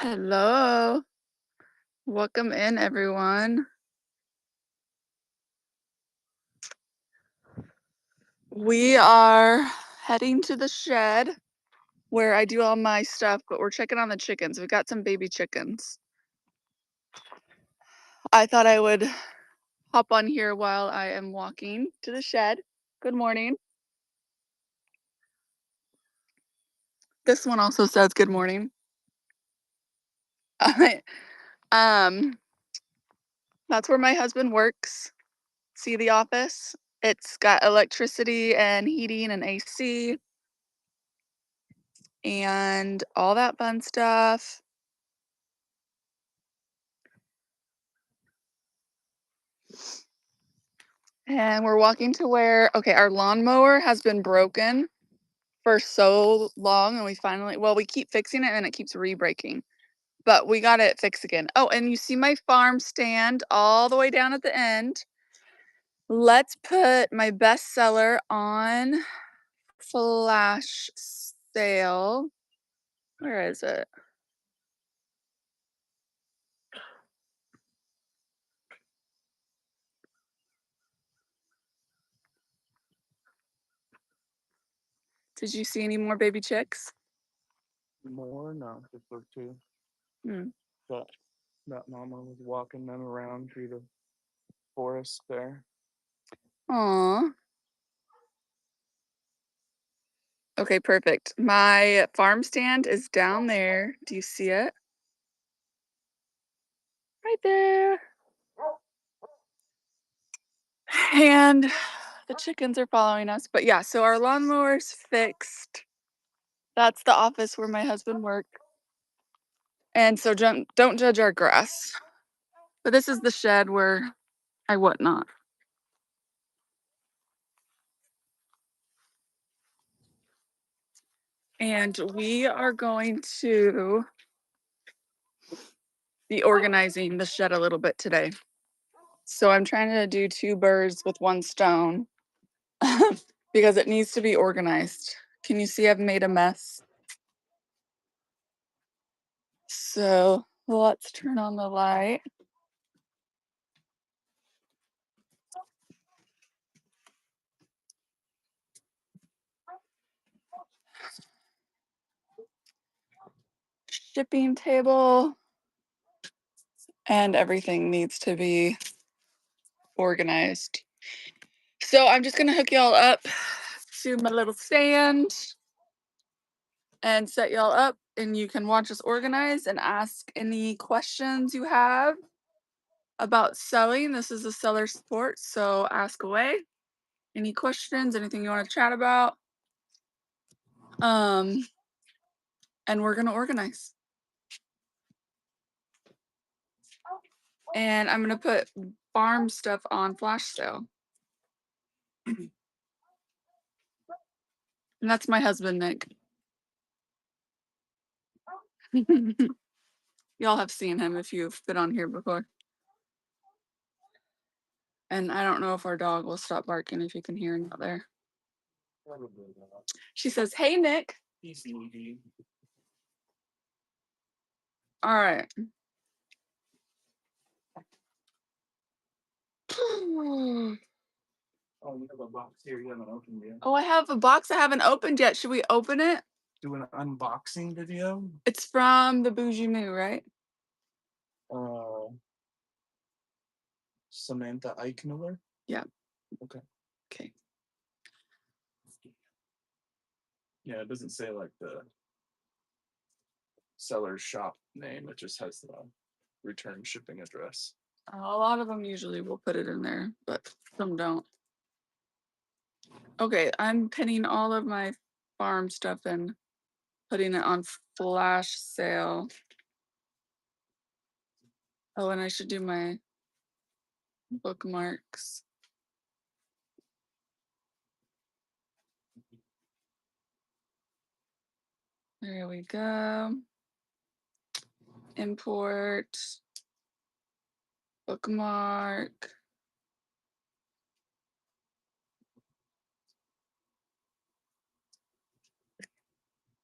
Hello. Welcome in, everyone. We are heading to the shed where I do all my stuff, but we're checking on the chickens. We've got some baby chickens. I thought I would hop on here while I am walking to the shed. Good morning. This one also says good morning. um, that's where my husband works. See the office? It's got electricity and heating and AC and all that fun stuff. And we're walking to where, okay, our lawnmower has been broken for so long, and we keep fixing it and it keeps re-breaking, but we got it fixed again. Oh, and you see my farm stand all the way down at the end. Let's put my bestseller on flash sale. Where is it? Did you see any more baby chicks? More? No, just those two. Hmm. But that mama was walking them around through the forest there. Aw. Okay, perfect. My farm stand is down there. Do you see it? Right there. And the chickens are following us. But yeah, so our lawnmower's fixed. That's the office where my husband works. And so don't judge our grass. But this is the shed where I whatnot. And we are going to be organizing the shed a little bit today. So I'm trying to do two birds with one stone because it needs to be organized. Can you see I've made a mess? So let's turn on the light. Shipping table. And everything needs to be organized. So I'm just gonna hook y'all up to my little stand and set y'all up, and you can watch us organize and ask any questions you have about selling. This is a seller support, so ask away. Any questions, anything you want to chat about. Um, and we're gonna organize. And I'm gonna put farm stuff on flash sale. And that's my husband, Nick. Y'all have seen him if you've been on here before. And I don't know if our dog will stop barking if you can hear him out there. Probably not. She says, "Hey, Nick." He's needy. All right. Oh, you have a box here you haven't opened yet. Oh, I have a box I haven't opened yet. Should we open it? Do an unboxing video. It's from the Bougie Moo, right? Uh, Samantha Eichmiller. Yeah. Okay. Okay. Yeah, it doesn't say like the seller's shop name. It just has the return shipping address. A lot of them usually will put it in there, but some don't. Okay, I'm pinning all of my farm stuff and putting it on flash sale. Oh, and I should do my bookmarks. There we go. Import, bookmark.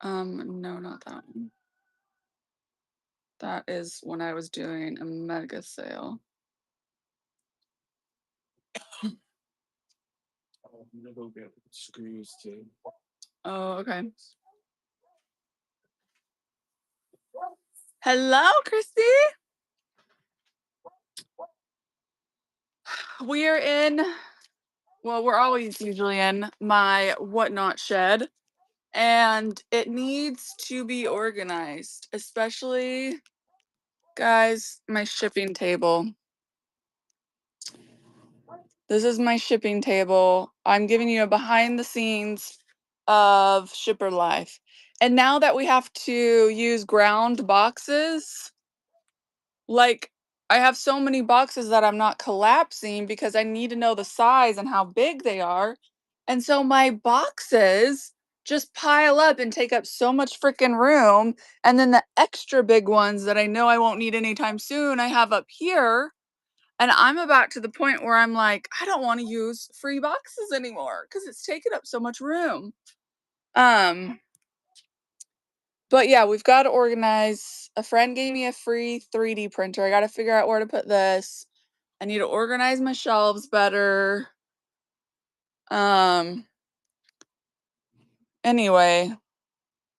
No, not that one. That is when I was doing a mega sale. I'm gonna go get screws too. Oh, okay. Hello, Christy. We are in, well, we're always usually in my whatnot shed, and it needs to be organized, especially, guys, my shipping table. This is my shipping table. I'm giving you a behind the scenes of shipper life. And now that we have to use ground boxes, like I have so many boxes that I'm not collapsing because I need to know the size and how big they are. And so my boxes just pile up and take up so much freaking room. And then the extra big ones that I know I won't need anytime soon, I have up here. And I'm about to the point where I'm like, I don't want to use free boxes anymore because it's taking up so much room. But yeah, we've got to organize. A friend gave me a free 3D printer. I got to figure out where to put this. I need to organize my shelves better. Anyway,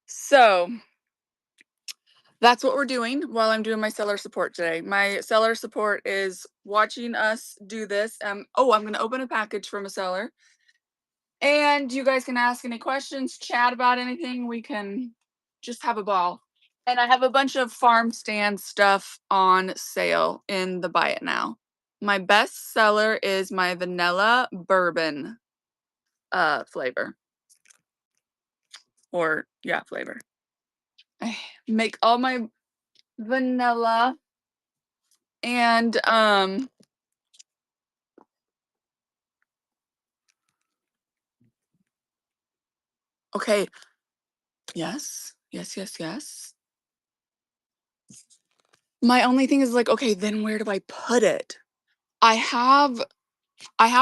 so that's what we're doing while I'm doing my seller support today. My seller support is watching us do this. Oh, I'm going to open a package from a seller. And you guys can ask any questions, chat about anything. We can just have a ball. And I have a bunch of farm stand stuff on sale in the Buy It Now. My best seller is my vanilla bourbon flavor. Or yeah, flavor. I make all my vanilla and okay. Yes. Yes. My only thing is like, okay, then where do I put it? I have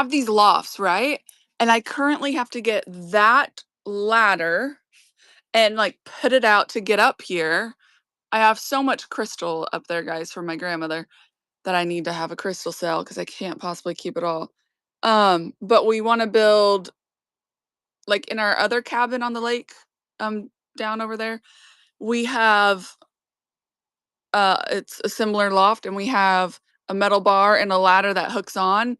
these lofts, right? And I currently have to get that ladder and like put it out to get up here. I have so much crystal up there, guys, from my grandmother that I need to have a crystal cell because I can't possibly keep it all. But we want to build like in our other cabin on the lake, down over there. We have it's a similar loft, and we have a metal bar and a ladder that hooks on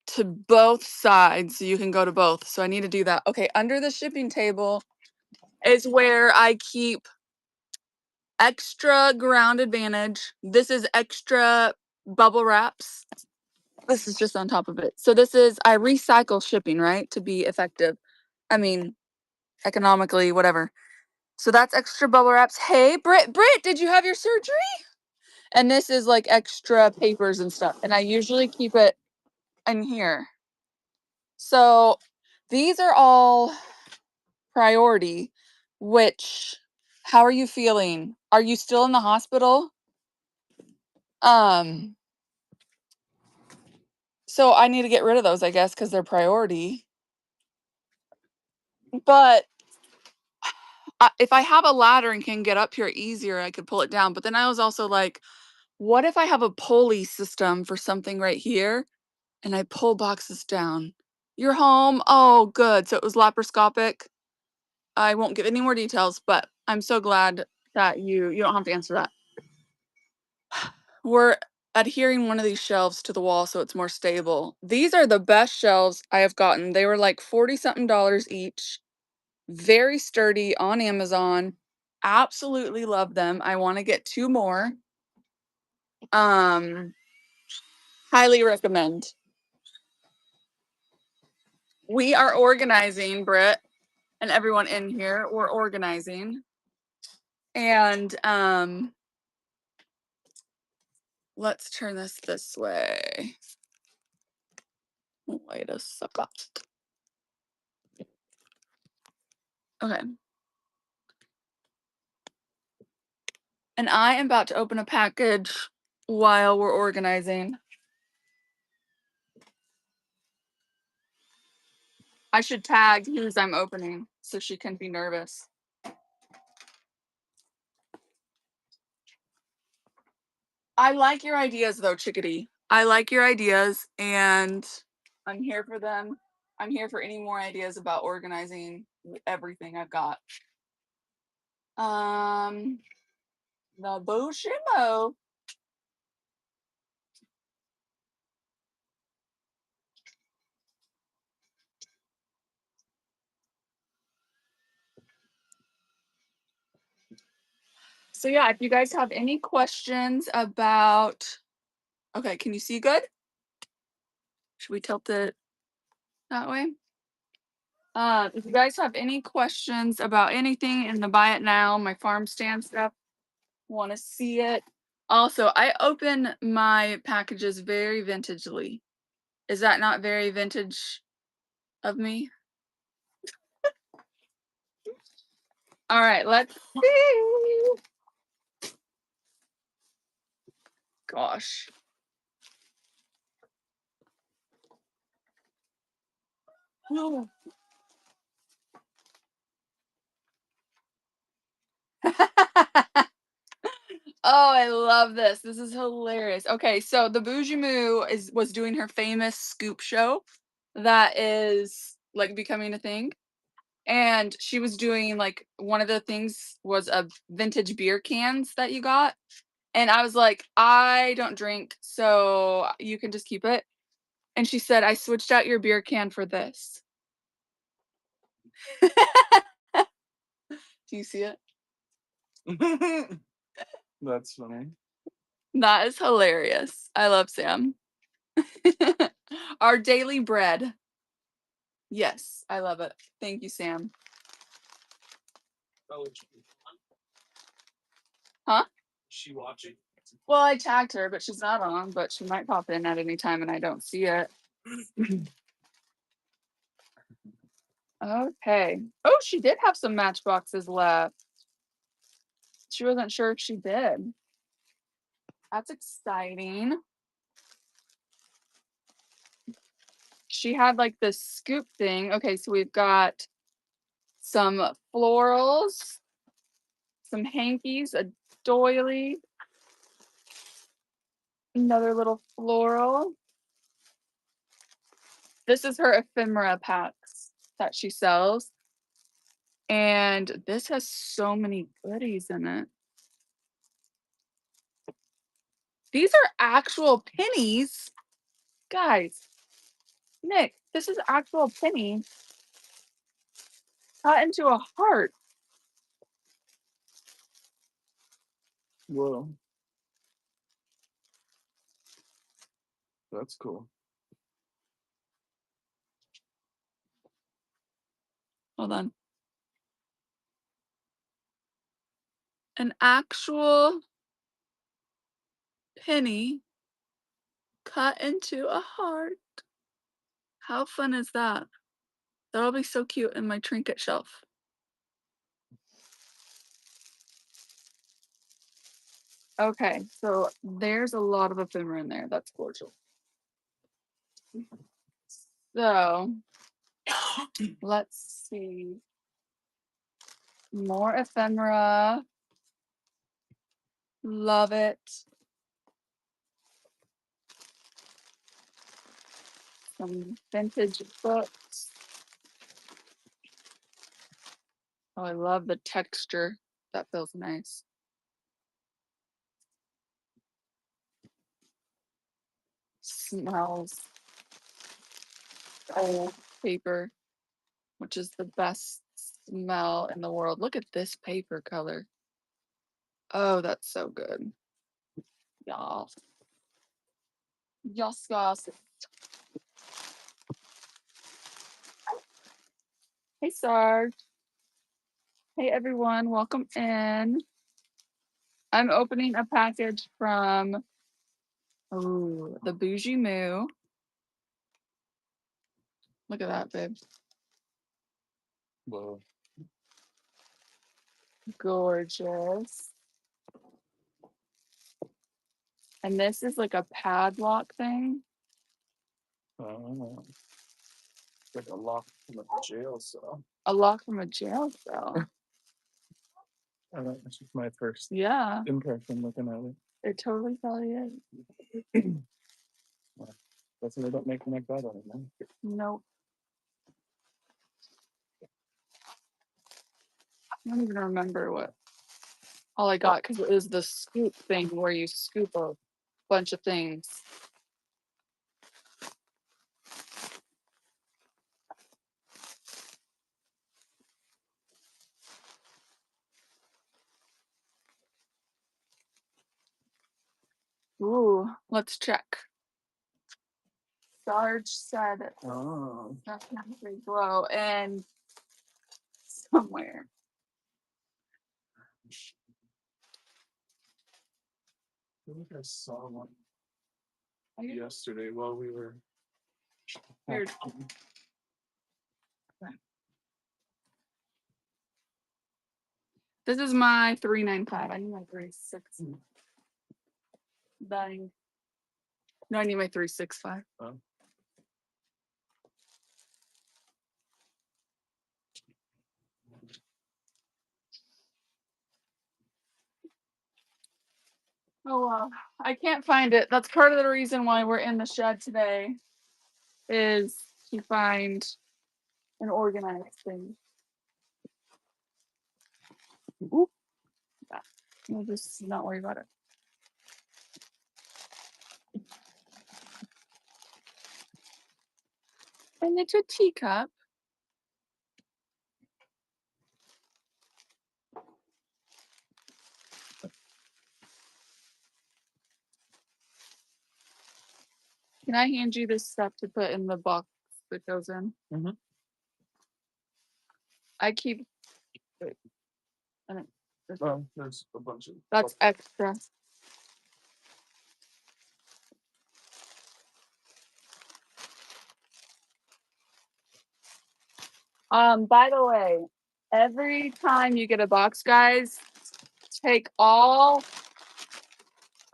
to both sides so you can go to both. So I need to do that. Okay, under the shipping table is where I keep extra ground advantage. This is extra bubble wraps. This is just on top of it. So this is, I recycle shipping, right? To be effective. I mean, economically, whatever. So that's extra bubble wraps. Hey, Britt, did you have your surgery? And this is like extra papers and stuff. And I usually keep it in here. So these are all priority, which, how are you feeling? Are you still in the hospital? So I need to get rid of those, I guess, because they're priority. But if I have a ladder and can get up here easier, I could pull it down. But then I was also like, what if I have a pulley system for something right here and I pull boxes down? You're home. Oh, good. So it was laparoscopic. I won't give any more details, but I'm so glad that you don't have to answer that. We're adhering one of these shelves to the wall so it's more stable. These are the best shelves I have gotten. They were like 40 something each. Very sturdy on Amazon. Absolutely love them. I want to get 2 more. Highly recommend. We are organizing, Britt, and everyone in here. We're organizing. And let's turn this way. Wait a second. Okay. And I am about to open a package while we're organizing. I should tag whose I'm opening so she can be nervous. I like your ideas though, chickadee. I like your ideas and I'm here for them. I'm here for any more ideas about organizing everything I've got. The Bushimo. So yeah, if you guys have any questions about, okay, can you see good? Should we tilt it that way? If you guys have any questions about anything in the buy it now, my farm stand stuff, want to see it. Also, I open my packages very vintagely. Is that not very vintage of me? All right, let's see. Gosh. Oh. Oh, I love this. This is hilarious. Okay, so the Bougie Moo was doing her famous scoop show that is like becoming a thing. And she was doing like one of the things was a vintage beer cans that you got. And I was like, I don't drink, so you can just keep it. And she said, I switched out your beer can for this. Do you see it? That's funny. That is hilarious. I love Sam. Our daily bread. Yes, I love it. Thank you, Sam. Oh, Huh? is she watching? Well, I tagged her, but she's not on, but she might pop in at any time and I don't see it. Okay. Oh, she did have some matchboxes left. She wasn't sure if she did. That's exciting. She had like this scoop thing. Okay, so we've got some florals, some hankies, a doily, another little floral. This is her ephemera packs that she sells. And this has so many goodies in it. These are actual pennies. Guys, Nick, this is actual penny cut into a heart. Whoa. That's cool. Hold on. An actual penny cut into a heart. How fun is that? That'll be so cute in my trinket shelf. Okay, so there's a lot of ephemera in there. That's gorgeous. So let's see. More ephemera. Love it. Some vintage books. Oh, I love the texture. That feels nice. Smells. Old paper, which is the best smell in the world. Look at this paper color. Oh, that's so good. Y'all. Yes, yes. Hey, Sarge. Hey, everyone. Welcome in. I'm opening a package from the Bougie Moo. Look at that, babe. Whoa. Gorgeous. And this is like a padlock thing. Oh. Like a lock from a jail cell. A lock from a jail cell. I don't know. This is my first Yeah. impression looking at it. It totally probably is. That's why they don't make them like that anymore. Nope. I don't even remember what all I got because it was the scoop thing where you scoop a bunch of things. Ooh, let's check. Sarge said Oh. that's not very glow and somewhere. I think I saw one Are you- yesterday while we were. Here. This is my 395. I need my 36. Dying. No, I need my 365. Oh. Oh well, I can't find it. That's part of the reason why we're in the shed today, is to find an organized thing. Ooh. Yeah. We'll just not worry about it. And it's a teacup. Can I hand you this stuff to put in the box that goes in? Mhm. I keep. Wait, I don't- Oh, there's a bunch of. That's extra. By the way, every time you get a box, guys, take all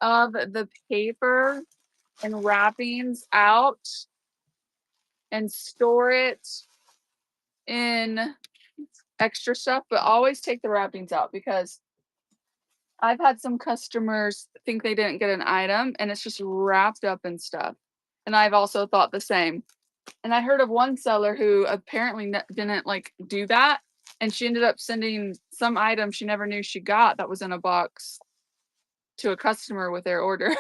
of the paper and wrappings out and store it in extra stuff, but always take the wrappings out because I've had some customers think they didn't get an item and it's just wrapped up in stuff. And I've also thought the same. And I heard of one seller who apparently didn't like do that. And she ended up sending some item she never knew she got that was in a box to a customer with their order.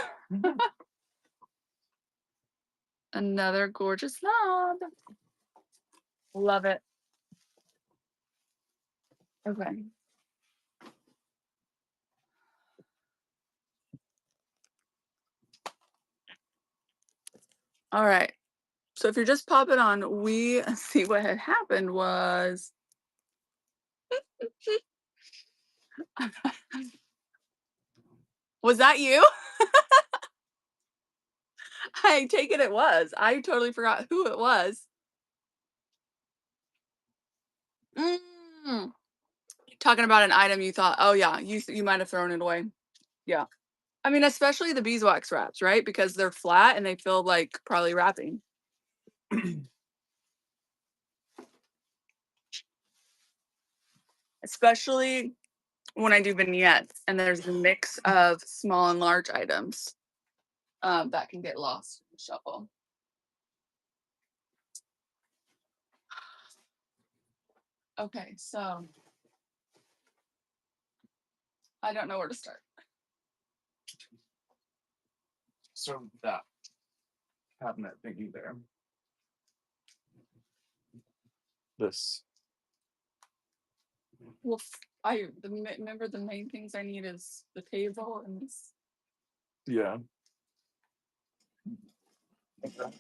Another gorgeous knob. Love it. Okay. All right. So if you're just popping on, we see what had happened was was that you? I take it was. I totally forgot who it was. Talking about an item you thought, oh yeah, you might have thrown it away. Yeah. I mean, especially the beeswax wraps, right? Because they're flat and they feel like probably wrapping. Especially when I do vignettes and there's a mix of small and large items that can get lost in the shuffle. Okay, so I don't know where to start. So that cabinet thingy there. This. Well, remember the main things I need is the table and this. Yeah. Okay.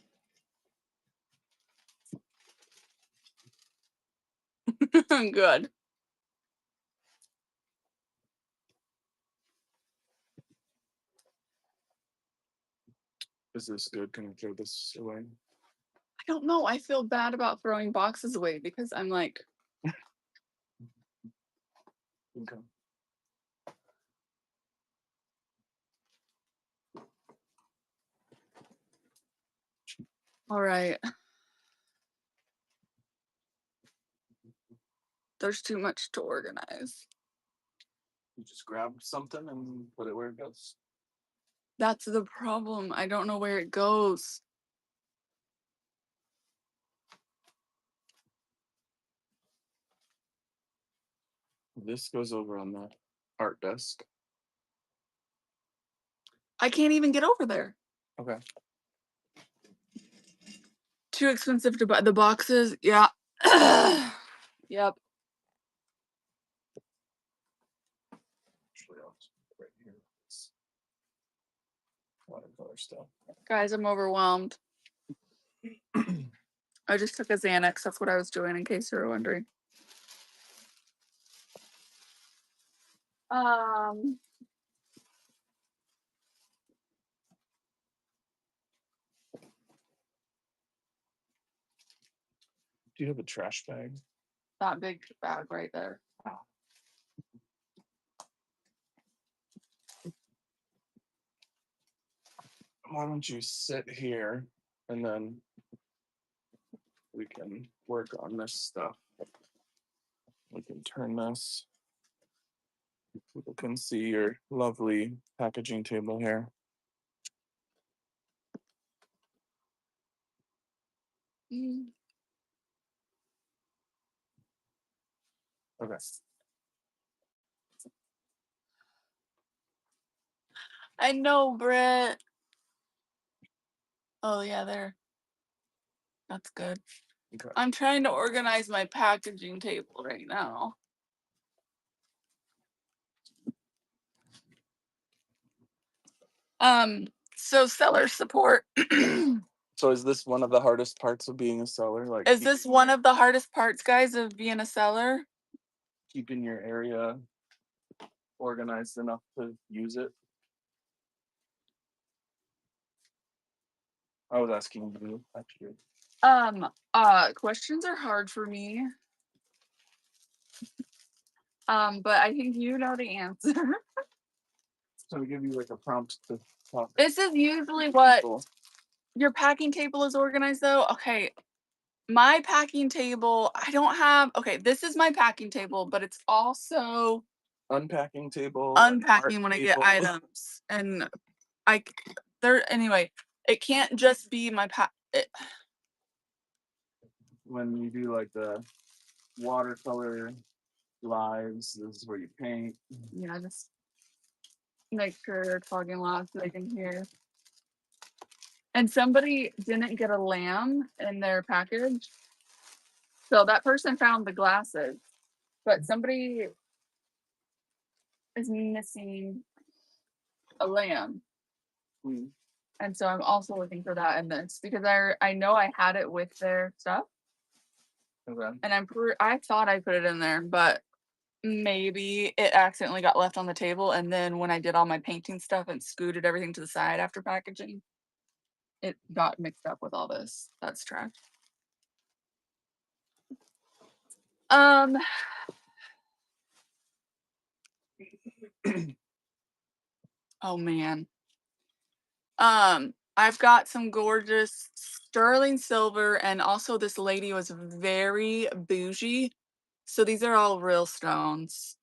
Good. Is this good? Can I throw this away? I don't know. I feel bad about throwing boxes away because I'm like, Okay. all right. There's too much to organize. You just grab something and put it where it goes. That's the problem. I don't know where it goes. This goes over on the art desk. I can't even get over there. Okay. Too expensive to buy the boxes. Yeah. Yep. Actually, I'll just put it right here. It's watercolor stuff. Guys, I'm overwhelmed. I just took a Xanax. That's what I was doing, in case you were wondering. Do you have a trash bag? That big bag right there. Why don't you sit here and then we can work on this stuff. We can turn this. People can see your lovely packaging table here. Mm. Okay. I know, Britt. Oh, yeah, there. That's good. Okay. I'm trying to organize my packaging table right now. So seller support. So is this one of the hardest parts of being a seller? Like Is this one of the hardest parts, guys, of being a seller? keeping your area organized enough to use it? I was asking you actually. Questions are hard for me. But I think you know the answer. So we give you like a prompt to talk. This is usually what your packing table is organized though. Okay. My packing table, I don't have, okay, this is my packing table, but it's also Unpacking table. unpacking art when I get table. items. And anyway, it can't just be my When you do like the watercolor lives, this is where you paint. yeah, just make sure they're talking loud so they can hear. And somebody didn't get a lamb in their package. So that person found the glasses, but somebody is missing a lamb. Mm. And so I'm also looking for that in this because I know I had it with their stuff. Okay. And I thought I put it in there, but maybe it accidentally got left on the table. And then when I did all my painting stuff and scooted everything to the side after packaging, it got mixed up with all this. That's trash. Oh man. I've got some gorgeous sterling silver, and also this lady was very bougie. So these are all real stones.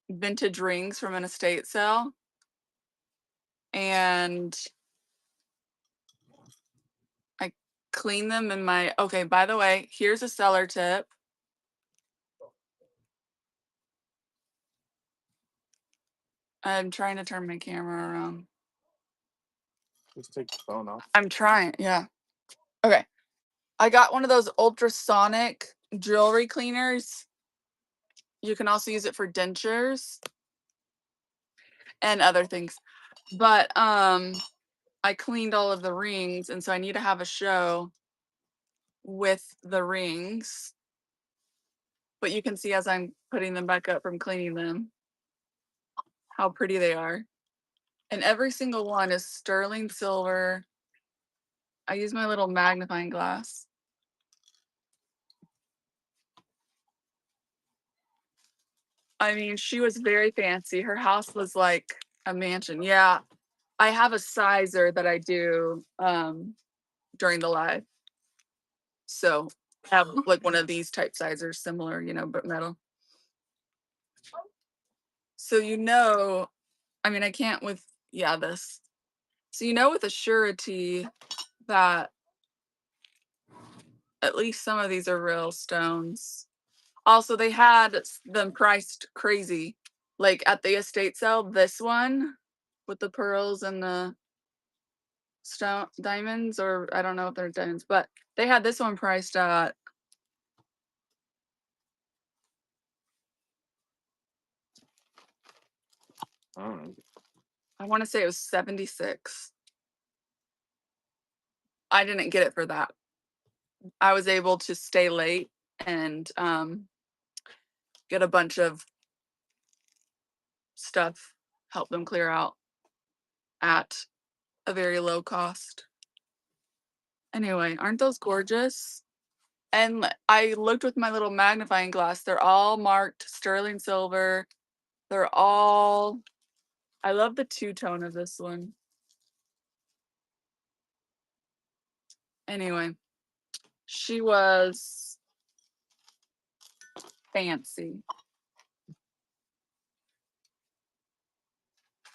Vintage rings from an estate sale. And I clean them in my, okay, by the way, here's a seller tip. I'm trying to turn my camera around. Just take the phone off. I'm trying, yeah. Okay. I got one of those ultrasonic jewelry cleaners. You can also use it for dentures and other things. But I cleaned all of the rings, and so I need to have a show with the rings. But you can see as I'm putting them back up from cleaning them how pretty they are. And every single one is sterling silver. I use my little magnifying glass. I mean, she was very fancy. Her house was like a mansion. Yeah. I have a sizer that I do during the live. So I have like one of these type sizers, similar, but metal. So I mean, I can't with this. So with a surety that at least some of these are real stones. Also, they had them priced crazy. Like at the estate sale, this one with the pearls and the stone diamonds, or I don't know if they're diamonds, but they had this one priced at Oh, I want to say it was 76. I didn't get it for that. I was able to stay late and get a bunch of stuff, help them clear out at a very low cost. Anyway, aren't those gorgeous? And I looked with my little magnifying glass. They're all marked sterling silver. They're all, I love the two-tone of this one. Anyway, she was fancy.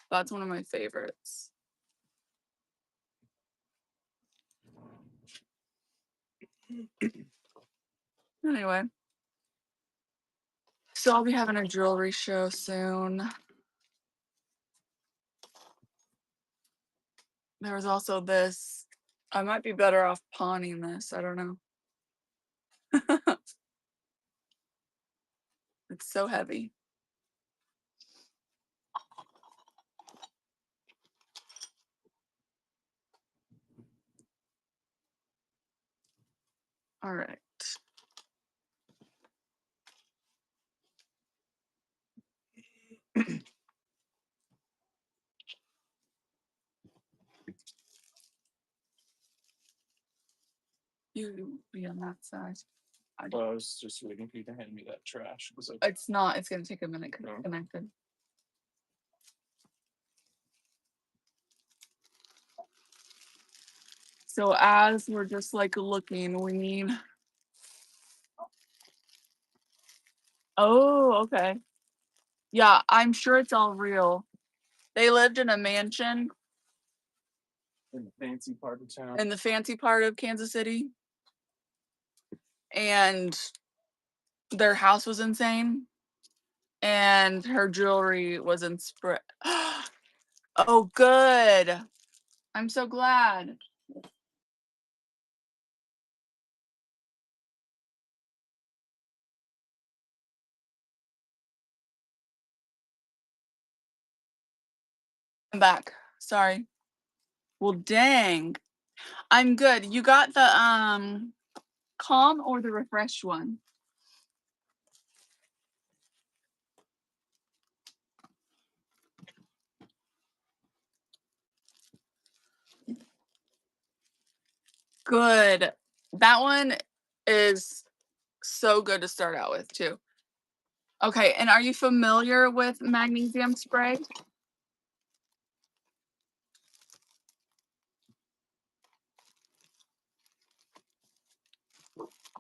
That's one of my favorites. Anyway, so I'll be having a jewelry show soon. There was also this. I might be better off pawning this. I don't know. It's so heavy. All right. You be on that side. well, I was just waiting for you to hand me that trash. It's not. It's gonna take a minute because No. it's connected. So as we're just like looking, we need. Oh, okay. Yeah, I'm sure it's all real. They lived in a mansion in the fancy part of town. in the fancy part of Kansas City, and their house was insane, and her jewelry was in spread. Oh, good. I'm so glad. I'm back. Sorry. Well, dang. I'm good. You got the calm or the refresh one? Good. That one is so good to start out with too. Okay, and are you familiar with magnesium spray?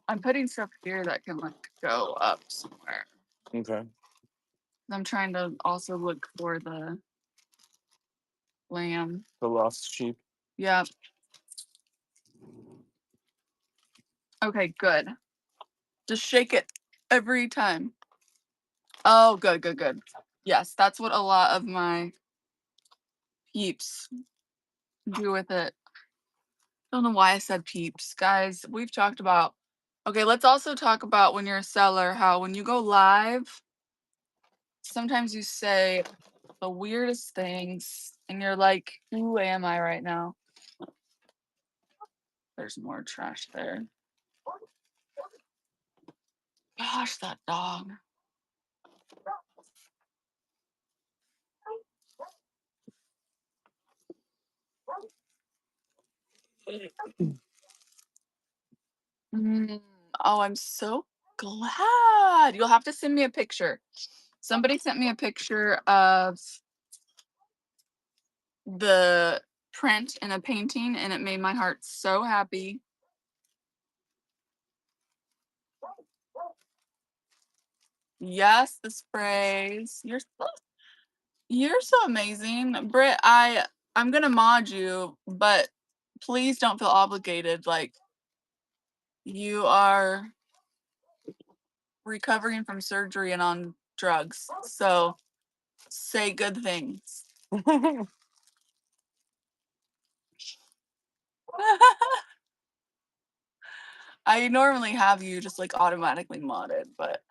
I'm putting stuff here that can like go up somewhere. Okay. I'm trying to also look for the lamb. The lost sheep. Yep. Okay, good. Just shake it every time. Oh, good, good, good. Yes, that's what a lot of my peeps do with it. Don't know why I said peeps, guys. We've talked about. Okay, let's also talk about when you're a seller, how when you go live, sometimes you say the weirdest things and you're like, who am I right now? There's more trash there. Gosh, that dog. Mm, oh, I'm so glad. You'll have to send me a picture. Somebody sent me a picture of the print in a painting and it made my heart so happy. Yes, the sprays. You're so You're so amazing. Britt, I'm gonna mod you, but please don't feel obligated. Like you are recovering from surgery and on drugs. So say good things. I normally have you just like automatically modded, but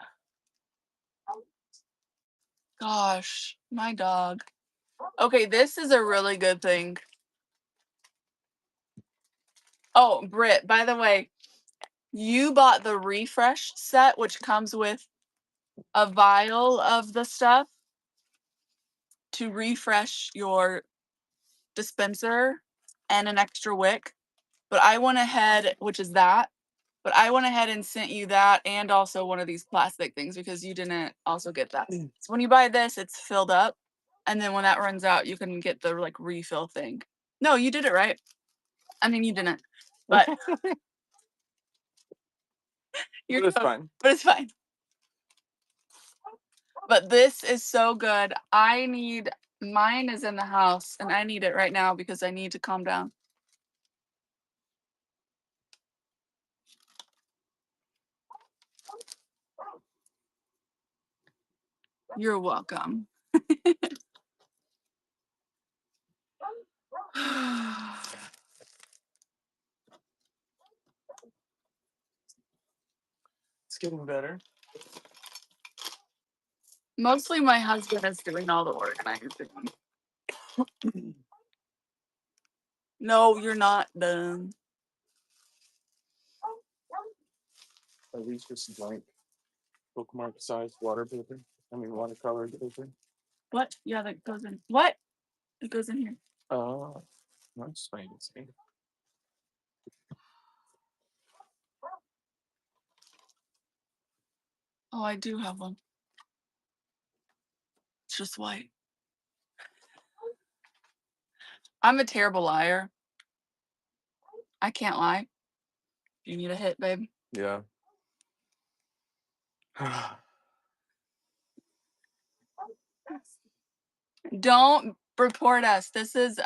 gosh, my dog. Okay, this is a really good thing. Oh, Britt, by the way, you bought the refresh set, which comes with a vial of the stuff to refresh your dispenser and an extra wick. But I went ahead, which is that, but I went ahead and sent you that and also one of these plastic things because you didn't also get that. So when you buy this, it's filled up. And then when that runs out, you can get the like refill thing. No, you did it right. I mean, you didn't, but you're It's fine. But it's fine. But this is so good. Mine is in the house and I need it right now because I need to calm down. You're welcome. It's getting better. Mostly my husband is doing all the organizing. No, you're not done. Are these just blank bookmark size watercolor paper? What? Yeah, that goes in. What? It goes in here. Oh, that's fancy. Oh, I do have one. It's just white. I'm a terrible liar. I can't lie. You need a hit, babe. Yeah. Don't report us. This is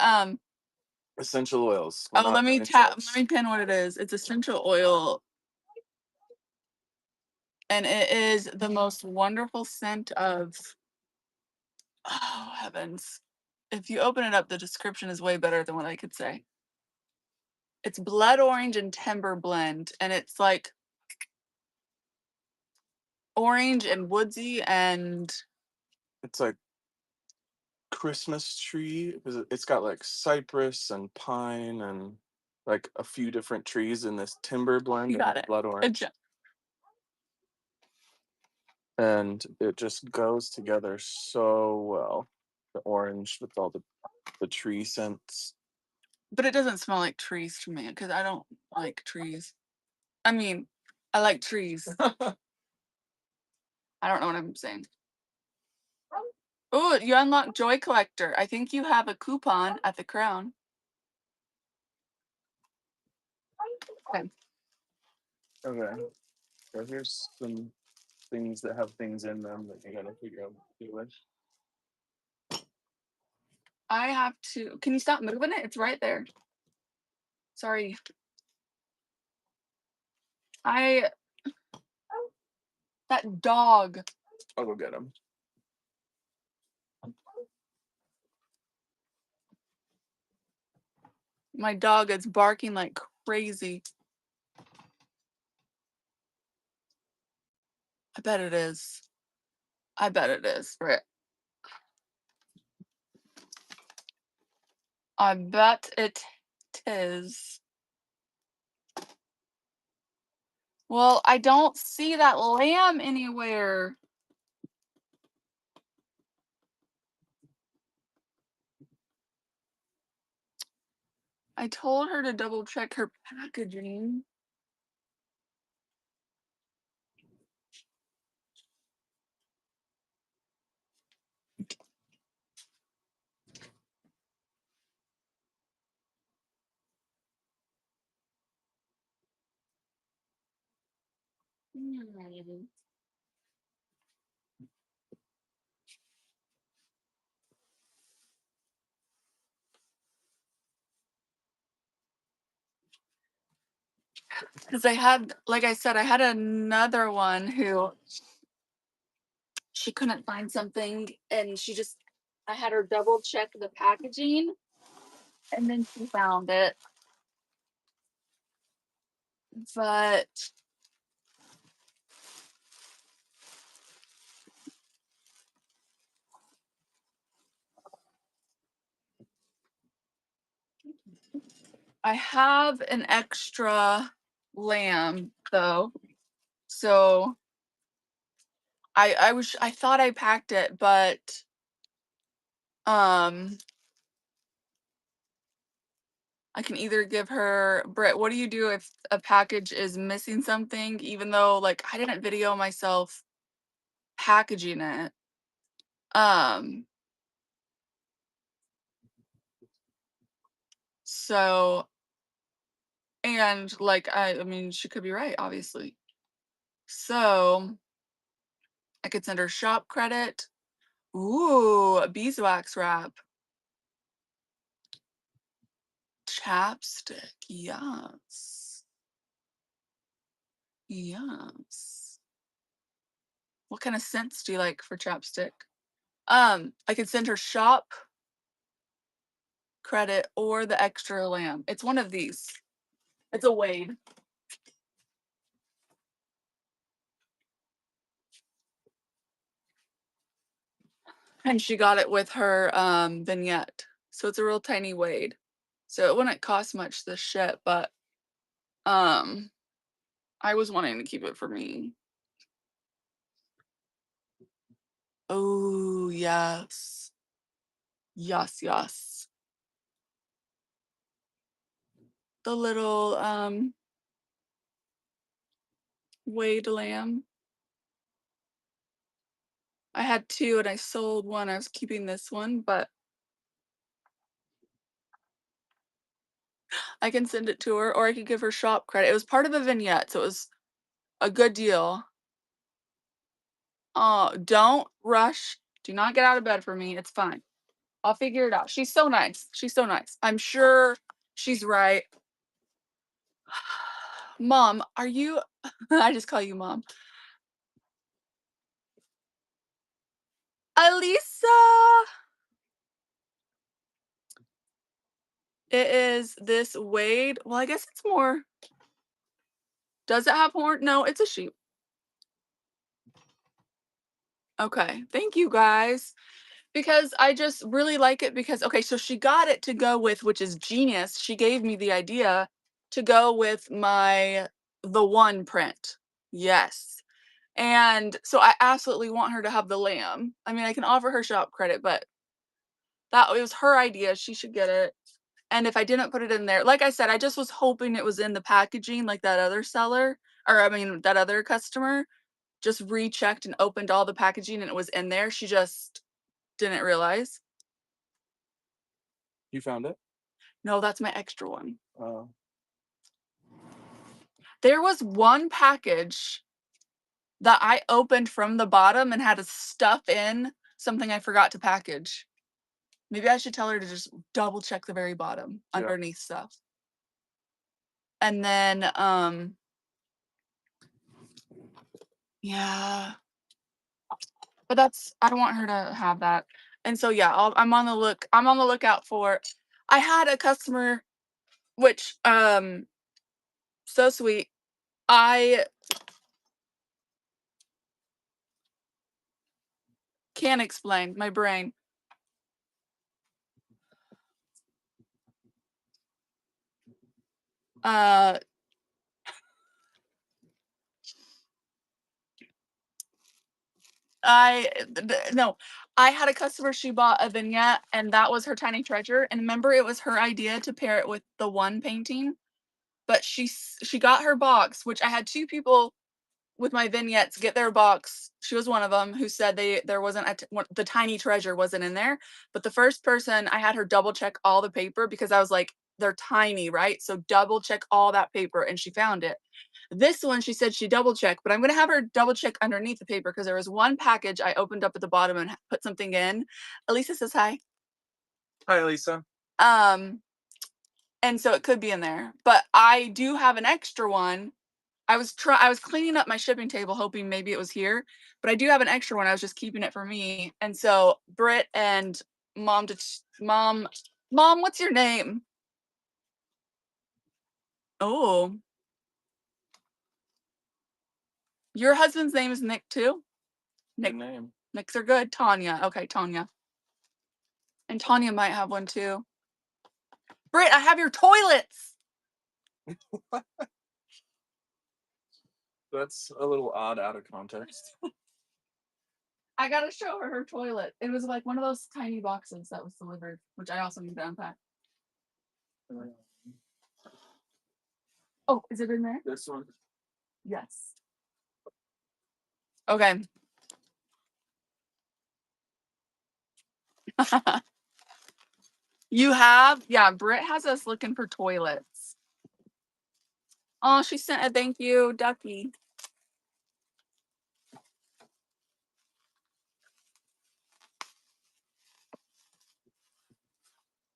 Essential oils. oh, let me pin what it is. It's essential oil. And it is the most wonderful scent of oh heavens. If you open it up, the description is way better than what I could say. It's blood orange and timber blend, and it's like orange and woodsy and It's like Christmas tree because it's got like cypress and pine and like a few different trees in this timber blend. you got of it. blood Good orange, job. and it just goes together so well. The orange with all the tree scents. But it doesn't smell like trees to me because I don't like trees. I mean, I like trees. I don't know what I'm saying. Oh, you unlocked Joy Collector. I think you have a coupon at the Crown. Okay. Okay. So here's some things that have things in them that you gotta figure out what to do with. I have to. Can you stop moving it? It's right there. Sorry. That dog. I'll go get them. My dog is barking like crazy. I bet it is. I bet it is, Britt. I bet it is. Well, I don't see that lamb anywhere. I told her to double check her packaging. Because I had, like I said, I had another one who she couldn't find something and I had her double check the packaging and then she found it. But I have an extra lamb though. So I thought I packed it, but um I can either give her Britt, what do you do if a package is missing something, even though like I didn't video myself packaging it? Um so and like I mean she could be right, obviously. So I could send her shop credit. Ooh, beeswax wrap. Chapstick. Yes. Yes. What kind of scents do you like for chapstick? I could send her shop credit or the extra lamb. It's one of these. It's a Wade. And she got it with her vignette. So it's a real tiny Wade. So it wouldn't cost much to ship, but um I was wanting to keep it for me. Oh yes. Yes, yes. The little Wade lamb. I had two and I sold one. I was keeping this one, but I can send it to her or I could give her shop credit. It was part of a vignette, so it was a good deal. Oh, don't rush. Do not get out of bed for me. It's fine. I'll figure it out. She's so nice. She's so nice. I'm sure she's right. Mom, are you I just call you mom. Alisa. It is this Wade. Well, I guess it's more. Does it have horn? No, it's a sheep. Okay. Thank you guys. Because I just really like it because okay, so she got it to go with, which is genius. She gave me the idea to go with the one print. Yes. And so I absolutely want her to have the lamb. I mean, I can offer her shop credit, but that it was her idea. She should get it. And if I didn't put it in there, like I said, I just was hoping it was in the packaging, like that other seller, or I mean, that other customer just rechecked and opened all the packaging and it was in there. She just didn't realize. You found it? No, that's my extra one. Oh. There was one package that I opened from the bottom and had to stuff in something I forgot to package. Maybe I should tell her to just double check the very bottom Yeah. underneath stuff. And then yeah. But I don't want her to have that. And so yeah, I'm on the lookout for. I had a customer which so sweet. I can't explain my brain. Uh no, I had a customer, she bought a vignette and that was her tiny treasure. And remember, it was her idea to pair it with the one painting. But she got her box, which I had two people with my vignettes get their box. She was one of them who said there wasn't the tiny treasure wasn't in there. But the first person, I had her double check all the paper because I was like, they're tiny, right? So double check all that paper, and she found it. This one, she said she double checked, but I'm gonna have her double check underneath the paper because there was one package I opened up at the bottom and put something in. Elisa says hi. Hi, Lisa. Um, And so it could be in there. But I do have an extra one. I was cleaning up my shipping table hoping maybe it was here, but I do have an extra one. I was just keeping it for me. And so Britt and mom, what's your name? Oh, your husband's name is Nick too? Good name. Nicks are good. Tanya. Okay, Tanya. And Tanya might have one too. Britt, I have your toilets. That's a little odd out of context. I gotta show her toilet. It was like one of those tiny boxes that was delivered, which I also need to unpack. Oh, is it in there? This one. Yes. Okay. You have? Yeah, Britt has us looking for toilets. Oh, she sent a thank you, Ducky.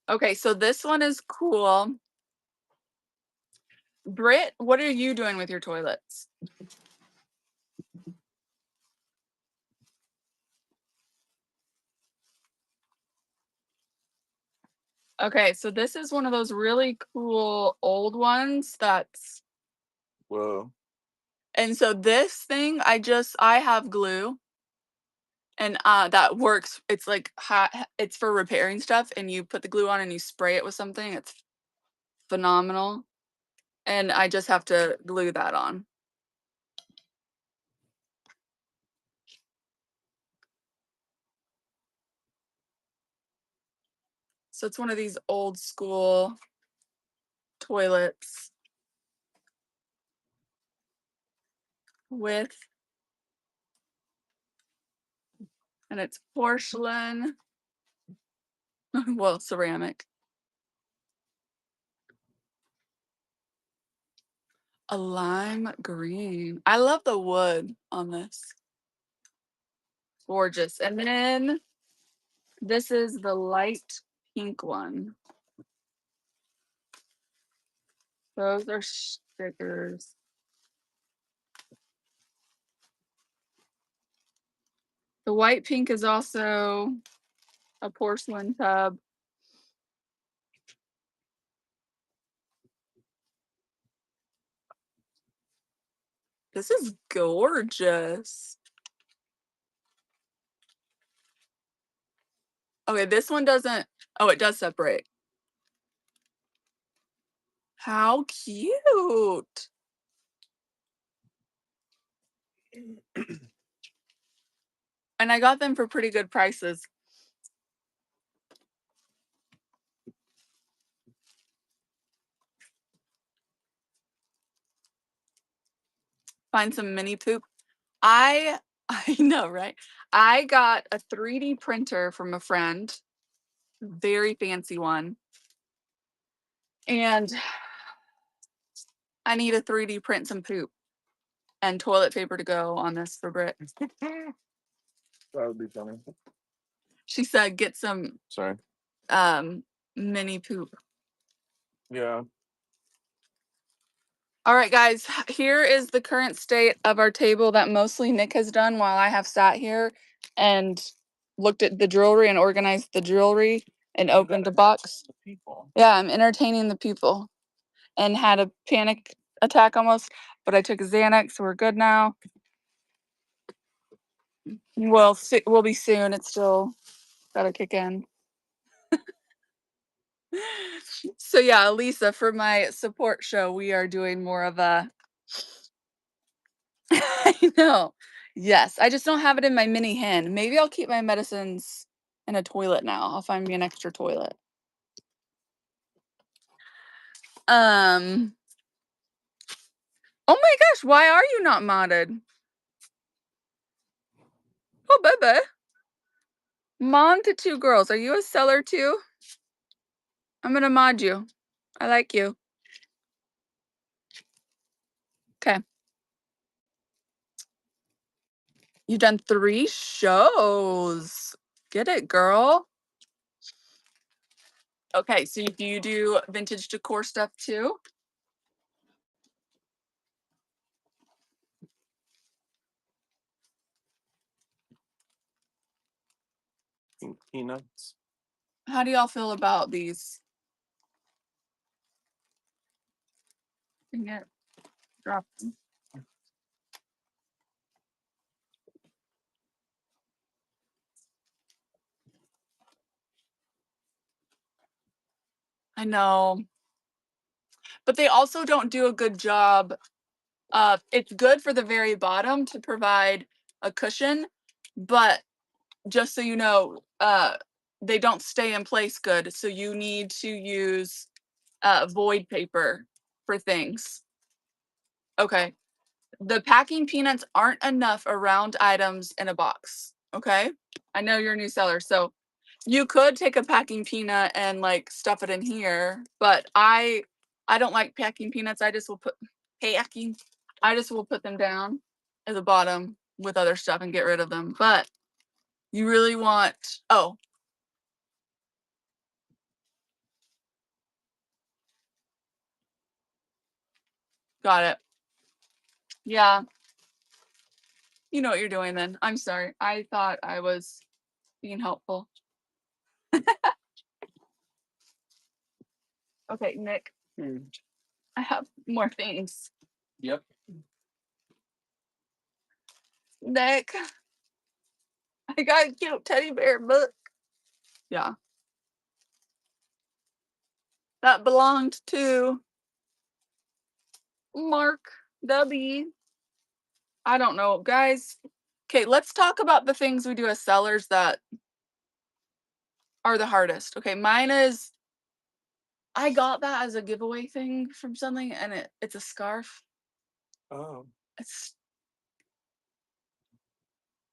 Okay, so this one is cool. Britt, what are you doing with your toilets? Okay, so this is one of those really cool old ones that's Whoa. and so this thing I have glue and that works. It's like it's for repairing stuff and you put the glue on and you spray it with something. It's phenomenal. And I just have to glue that on. So it's one of these old school toilets and it's porcelain, well, ceramic. A lime green. I love the wood on this. Gorgeous. And then this is the light pink one. Those are stickers. The white pink is also a porcelain tub. This is gorgeous. Okay, this one doesn't, oh, it does separate. How cute. And I got them for pretty good prices. Find some mini poop. I know, right? I got a 3D printer from a friend, very fancy one. And I need a 3D print some poop and toilet paper to go on this for Britt. That would be funny. She said get some Sorry. mini poop. Yeah. All right, guys, here is the current state of our table that mostly Nick has done while I have sat here and looked at the jewelry and organized the jewelry and opened a box. Yeah, I'm entertaining the people and had a panic attack almost, but I took a Xanax, so we're good now. We'll be soon. It's still gotta kick in. So yeah, Lisa, for my support show, we are doing more of a I know. Yes, I just don't have it in my mini hen. Maybe I'll keep my medicines in a toilet now. I'll find me an extra toilet. Oh my gosh, why are you not modded? Oh, baby. Mom to 2 girls. Are you a seller too? I'm gonna mod you. I like you. Okay. You've done 3 shows. Get it, girl. Okay, so do you do vintage decor stuff too? Peanuts. How do y'all feel about these? Dang it, dropped them. I know. But they also don't do a good job. It's good for the very bottom to provide a cushion, but just so you know, they don't stay in place good. So you need to use void paper for things. Okay. The packing peanuts aren't enough around items in a box. Okay. I know you're a new seller, so you could take a packing peanut and like stuff it in here, but I don't like packing peanuts. I just will put packing. I just will put them down at the bottom with other stuff and get rid of them. But you really want, oh, got it. Yeah, you know what you're doing then. I'm sorry. I thought I was being helpful. Okay, Nick, I have more things. Yep. Nick, I got a cute teddy bear book. Yeah. That belonged to Mark W. I don't know, guys. Okay, let's talk about the things we do as sellers that are the hardest. Okay, mine is I got that as a giveaway thing from something, and it's a scarf. Oh, It's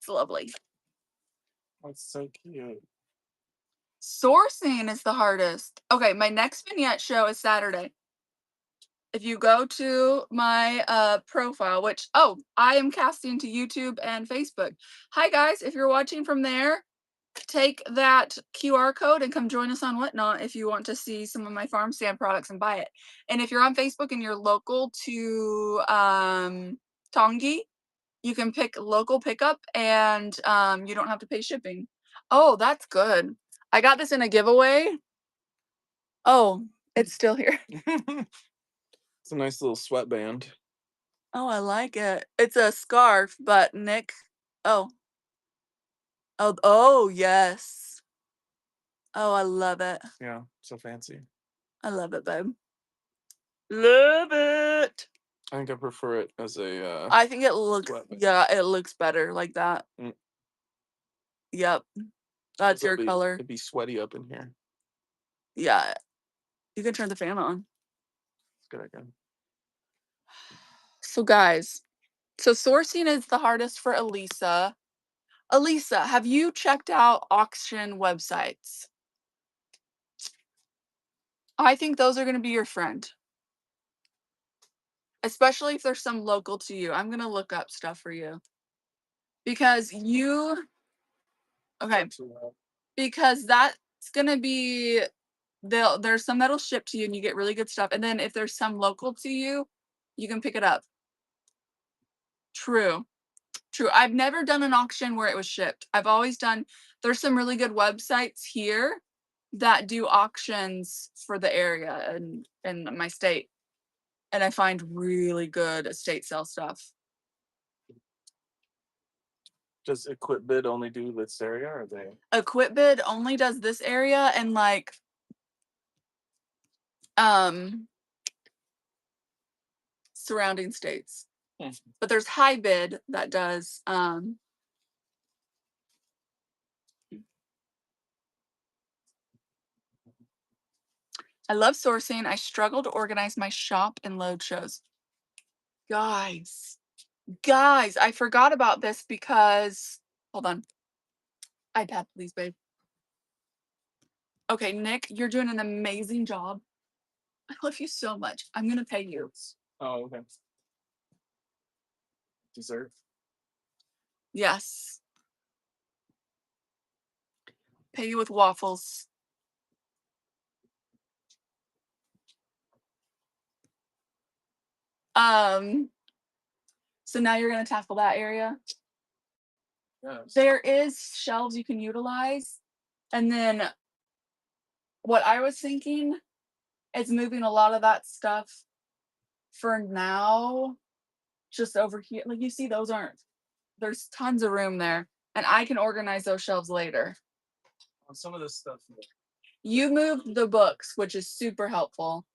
lovely. that's so cute. Sourcing is the hardest. Okay, my next vignette show is Saturday. If you go to my profile, which I am casting to YouTube and Facebook. Hi guys, if you're watching from there, take that QR code and come join us on Whatnot if you want to see some of my farm stand products and buy it. And if you're on Facebook and you're local to Tongi, you can pick local pickup and you don't have to pay shipping. Oh, that's good. I got this in a giveaway. Oh, it's still here. It's a nice little sweatband. Oh, I like it. It's a scarf, but Nick. Oh. Oh, yes. Oh, I love it. Yeah, so fancy. I love it, babe. Love it. I think I prefer it as a. I think it looks, sweatband. yeah, it looks better like that. Mm. Yep. That's your It'd color. be sweaty up in here. Yeah. You can turn the fan on. Good idea. So, guys, sourcing is the hardest for Elisa. Elisa, have you checked out auction websites? I think those are going to be your friend. Especially if there's some local to you. I'm going to look up stuff for you. Because okay, because that's going to be, there's some that'll ship to you and you get really good stuff. And then if there's some local to you, you can pick it up. True. I've never done an auction where it was shipped. I've always done, there's some really good websites here that do auctions for the area and in my state. And I find really good estate sale stuff. Does EquipBid only do this area, or they? EquipBid only does this area and like surrounding states. But there's HiBid that does I love sourcing. I struggle to organize my shop and load shows. Guys, I forgot about this because hold on. iPad, please, babe. Okay, Nick, you're doing an amazing job. I love you so much. I'm gonna pay you. Oh, okay. Dessert. Yes. Pay you with waffles. So now you're gonna tackle that area. Yes. There is shelves you can utilize. And then what I was thinking is moving a lot of that stuff for now just over here. Like you see, those aren't, there's tons of room there. And I can organize those shelves later. On some of this stuff. You moved the books, which is super helpful.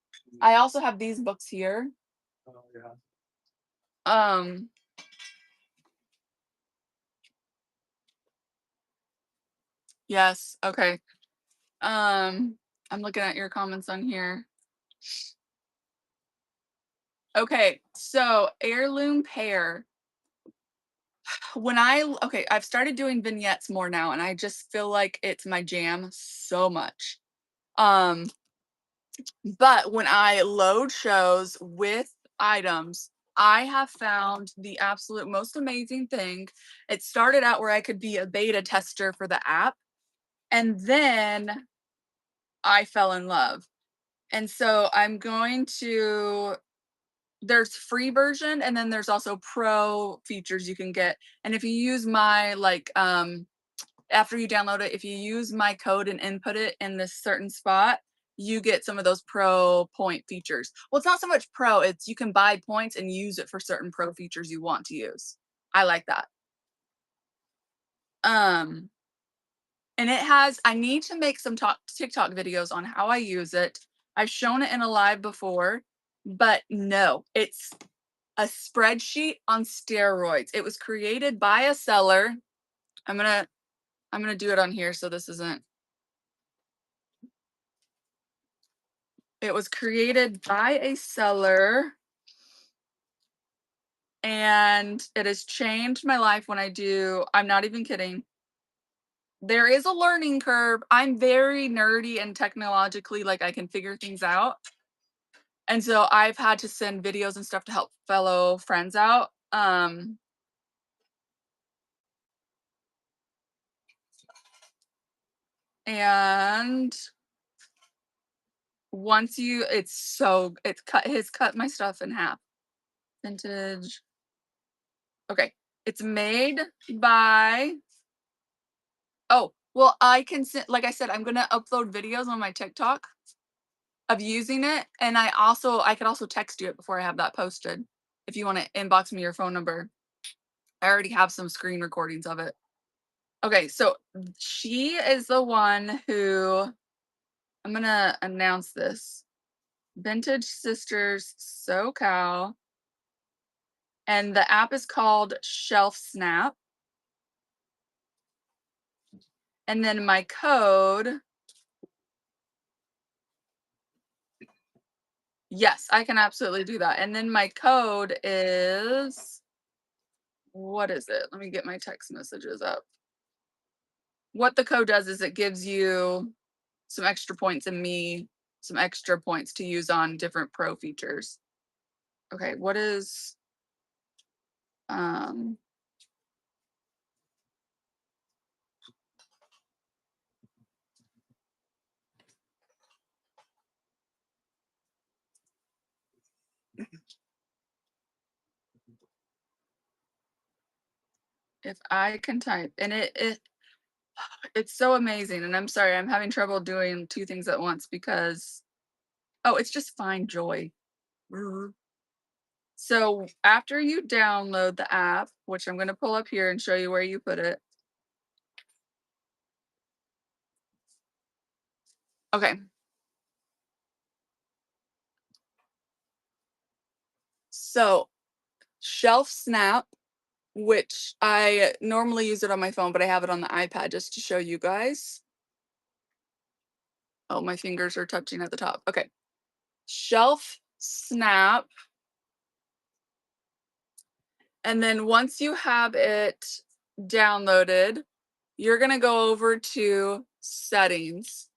I also have these books here. Oh yeah. Um, yes, okay. I'm looking at your comments on here. Okay, so heirloom pear. Okay, I've started doing vignettes more now, and I just feel like it's my jam so much. But when I load shows with items, I have found the absolute most amazing thing. It started out where I could be a beta tester for the app, and then I fell in love. And so I'm going to, there's free version and then there's also pro features you can get. And if you use my after you download it, if you use my code and input it in this certain spot, you get some of those pro point features. Well, it's not so much pro, it's you can buy points and use it for certain pro features you want to use. I like that. And it has, I need to make some TikTok videos on how I use it. I've shown it in a live before, but no, it's a spreadsheet on steroids. It was created by a seller. I'm gonna do it on here so this isn't. It was created by a seller and it has changed my life when I do, I'm not even kidding. There is a learning curve. I'm very nerdy and technologically, like I can figure things out. And so I've had to send videos and stuff to help fellow friends out. And once you, it's cut my stuff in half. Vintage. Okay. It's made by, oh, well, I can like I said, I'm gonna upload videos on my TikTok of using it. And I could also text you it before I have that posted. If you want to inbox me your phone number. I already have some screen recordings of it. Okay, so she is the one who, I'm gonna announce this. Vintage Sisters SoCal. And the app is called Shelf Snap. And then my code. Yes, I can absolutely do that. And then my code is, what is it? Let me get my text messages up. What the code does is it gives you some extra points and me some extra points to use on different pro features. Okay, what is, if I can type, and it's so amazing. And I'm sorry, I'm having trouble doing two things at once because, oh, it's just Find Joy. So after you download the app, which I'm going to pull up here and show you where you put it. Okay. So Shelf Snap, which I normally use it on my phone, but I have it on the iPad just to show you guys. Oh, my fingers are touching at the top. Okay. Shelf Snap. And then once you have it downloaded, you're going to go over to settings.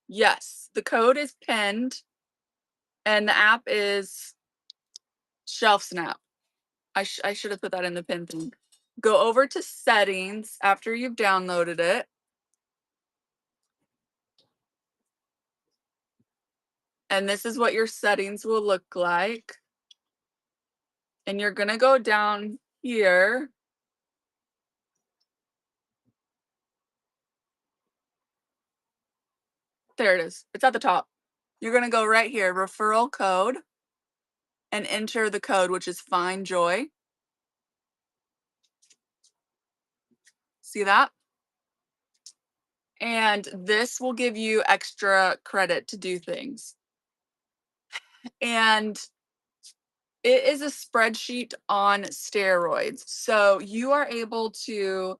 Yes, the code is pinned and the app is Shelf Snap. I should have put that in the pin thing. Go over to settings after you've downloaded it. And this is what your settings will look like. and you're gonna go down here. There it is. It's at the top. You're gonna go right here, referral code, and enter the code, which is Find Joy. See that? And this will give you extra credit to do things. And it is a spreadsheet on steroids. So you are able to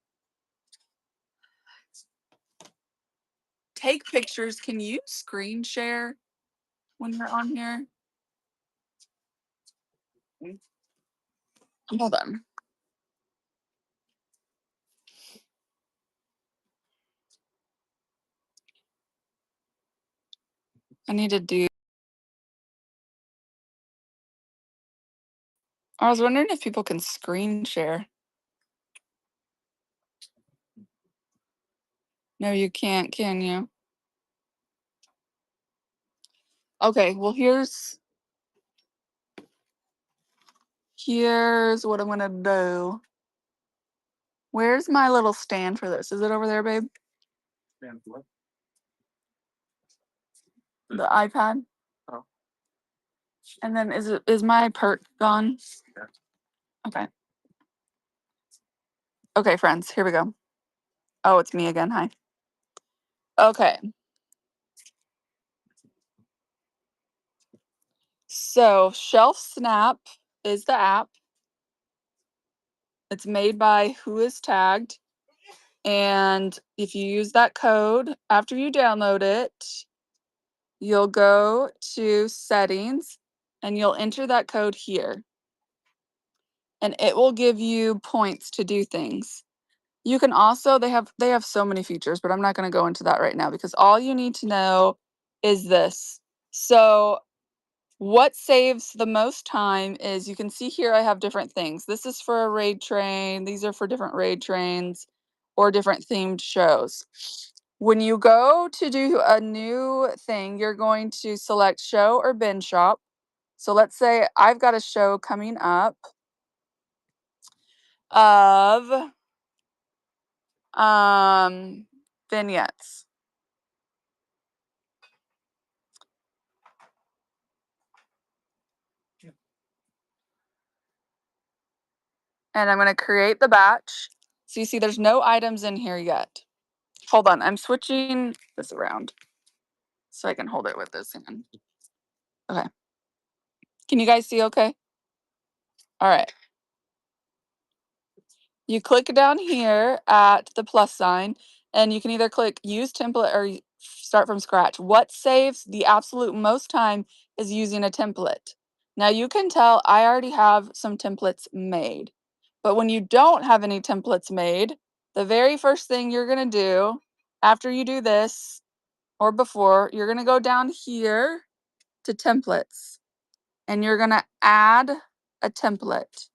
take pictures. Can you screen share when you're on here? Hold on. I need to do. I was wondering if people can screen share. No, you can't, can you? Okay, well here's what I'm gonna do. Where's my little stand for this? Is it over there, babe? Stand what? The iPad? Oh. And then is my perk gone? Yeah. Okay. Okay, friends, here we go. Oh, it's me again. Hi. Okay. So Shelf Snap is the app. It's made by Who Is Tagged. And if you use that code after you download it, you'll go to settings and you'll enter that code here. And it will give you points to do things. You can also, they have so many features, but I'm not going to go into that right now because all you need to know is this. So what saves the most time is, you can see here I have different things. This is for a raid train. These are for different raid trains or different themed shows. When you go to do a new thing, you're going to select show or bin shop. So let's say I've got a show coming up of vignettes. And I'm going to create the batch. So you see there's no items in here yet. Hold on, I'm switching this around so I can hold it with this hand. Okay. Can you guys see okay? All right. You click down here at the plus sign, and you can either click use template or start from scratch. What saves the absolute most time is using a template. Now you can tell I already have some templates made, but when you don't have any templates made, the very first thing you're gonna do after you do this, or before, you're gonna go down here to templates, and you're gonna add a template.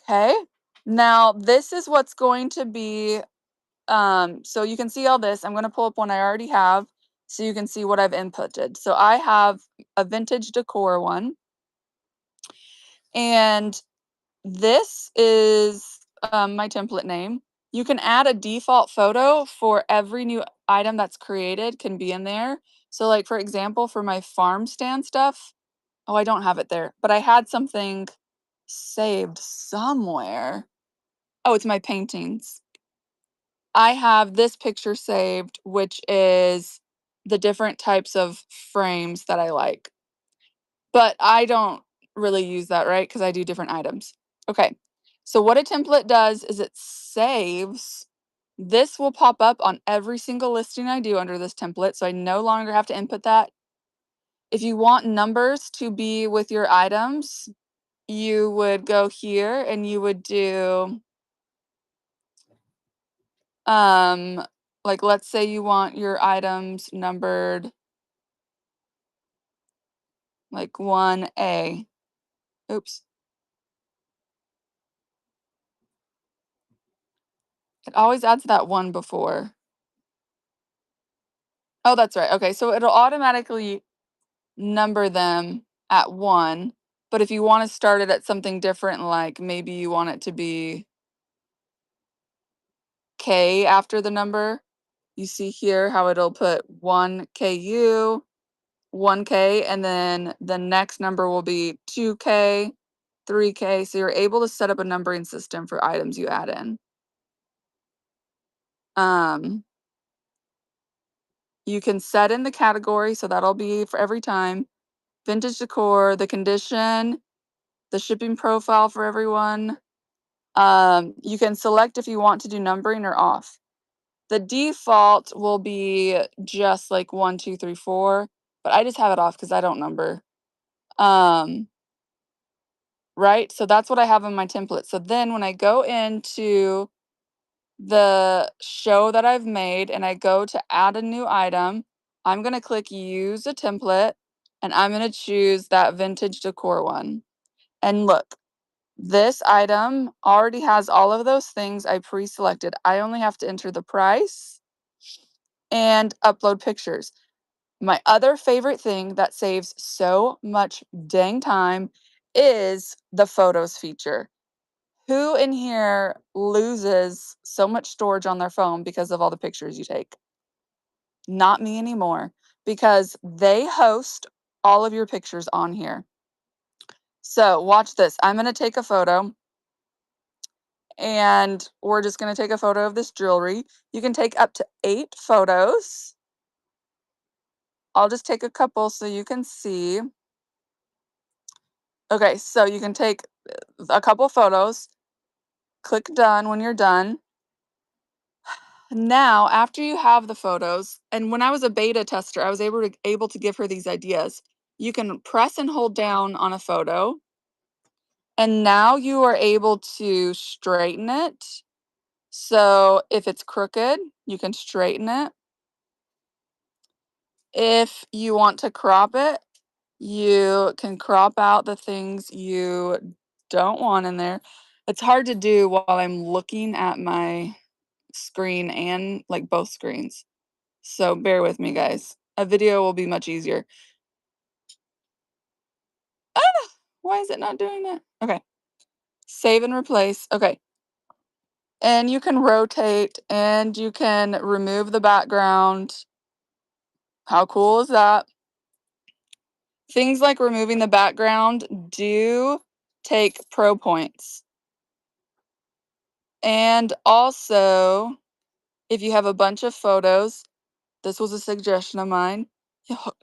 Okay, now this is what's going to be, so you can see all this. I'm gonna pull up one I already have so you can see what I've inputted. So I have a vintage decor one, and this is my template name. You can add a default photo for every new item that's created can be in there. So like, for example, for my farm stand stuff, oh, I don't have it there, but I had something saved somewhere. Oh, it's my paintings. I have this picture saved, which is the different types of frames that I like. But I don't really use that, right? Because I do different items. Okay. So what a template does is it saves. This will pop up on every single listing I do under this template, so I no longer have to input that. If you want numbers to be with your items, you would go here and you would do, like, let's say you want your items numbered like 1A. Oops. It always adds that one before. Oh, that's right. Okay, so it'll automatically number them at 1. But if you want to start it at something different, like maybe you want it to be K after the number, you see here how it'll put 1KU, 1K, and then the next number will be 2K, 3K. So you're able to set up a numbering system for items you add in. You can set in the category, so that'll be for every time. Vintage decor, the condition, the shipping profile for everyone. You can select if you want to do numbering or off. The default will be just like 1, 2, 3, 4, but I just have it off because I don't number. Right? So that's what I have in my template. So then when I go into the show that I've made and I go to add a new item, I'm going to click use a template and I'm going to choose that vintage decor one. And look, this item already has all of those things I pre-selected. I only have to enter the price and upload pictures. My other favorite thing that saves so much dang time is the photos feature. Who in here loses so much storage on their phone because of all the pictures you take? Not me anymore, because they host all of your pictures on here. So watch this. I'm going to take a photo and we're just going to take a photo of this jewelry. You can take up to 8 photos. I'll just take a couple so you can see. Okay, so you can take a couple photos. Click done when you're done. Now, after you have the photos, and when I was a beta tester, I was able to give her these ideas. You can press and hold down on a photo, and now you are able to straighten it. So if it's crooked, you can straighten it. If you want to crop it, you can crop out the things you don't want in there. It's hard to do while I'm looking at my screen and like both screens. So bear with me, guys. A video will be much easier. Ah, why is it not doing that? Okay. Save and replace. Okay. And you can rotate and you can remove the background. How cool is that? Things like removing the background do take pro points. And also, if you have a bunch of photos, this was a suggestion of mine.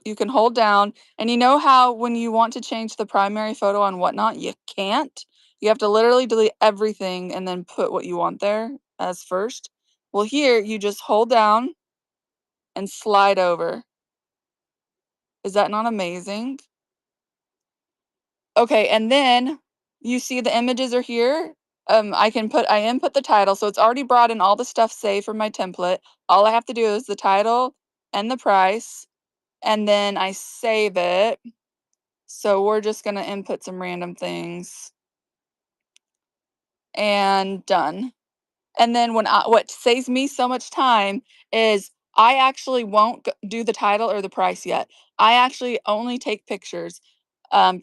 You can hold down, and you know how when you want to change the primary photo on Whatnot, you can't? You have to literally delete everything and then put what you want there as first. Well, here you just hold down and slide over. Is that not amazing? Okay, and then you see the images are here. I input the title, so it's already brought in all the stuff saved from my template. All I have to do is the title and the price, and then I save it. So we're just gonna input some random things. And done. And then what saves me so much time is I actually won't do the title or the price yet. I actually only take pictures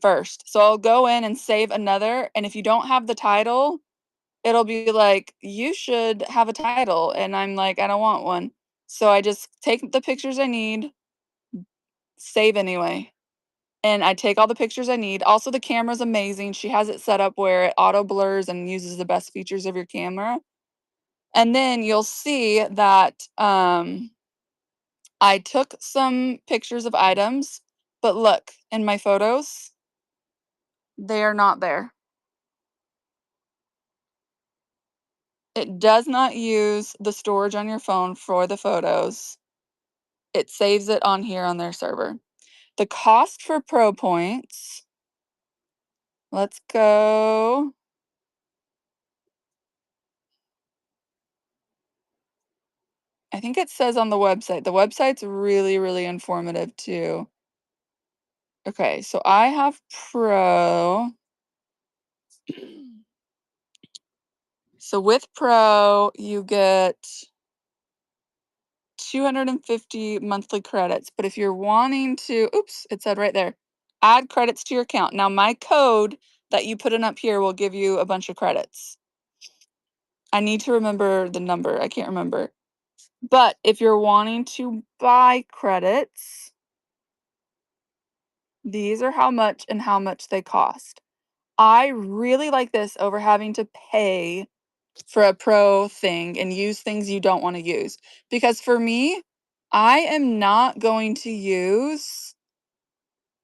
first. So I'll go in and save another. And if you don't have the title, it'll be like, you should have a title. And I'm like, I don't want one. So I just take the pictures I need, save anyway. And I take all the pictures I need. Also, the camera's amazing. She has it set up where it auto blurs and uses the best features of your camera. And then you'll see that I took some pictures of items, but look, in my photos, they are not there. It does not use the storage on your phone for the photos. It saves it on here on their server. The cost for Pro Points, let's go. I think it says on the website. The website's really, really informative too. Okay, so I have Pro. So with Pro, you get 250 monthly credits. But if you're wanting to, oops, it said right there. Add credits to your account. Now my code that you put in up here will give you a bunch of credits. I need to remember the number. I can't remember. But if you're wanting to buy credits, these are how much and how much they cost. I really like this over having to pay for a pro thing and use things you don't want to use. Because for me, I am not going to use,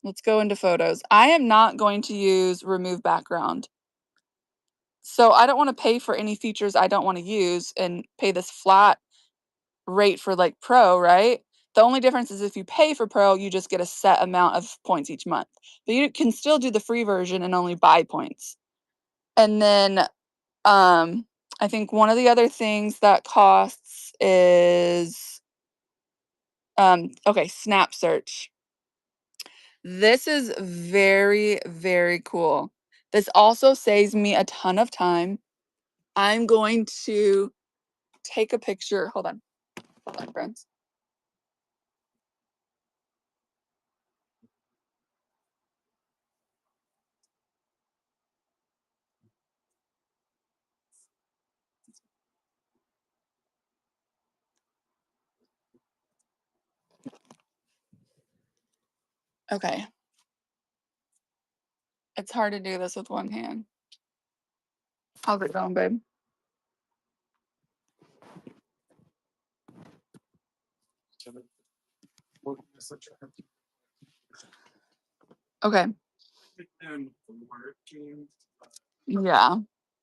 let's go into photos. I am not going to use remove background. So I don't want to pay for any features I don't want to use and pay this flat rate for like pro, right? The only difference is if you pay for pro, you just get a set amount of points each month. But you can still do the free version and only buy points. And then I think one of the other things that costs is okay, Snap Search. This is very, very cool. This also saves me a ton of time. I'm going to take a picture. Hold on, friends. Okay. It's hard to do this with one hand. How's it going, babe? Okay. Yeah.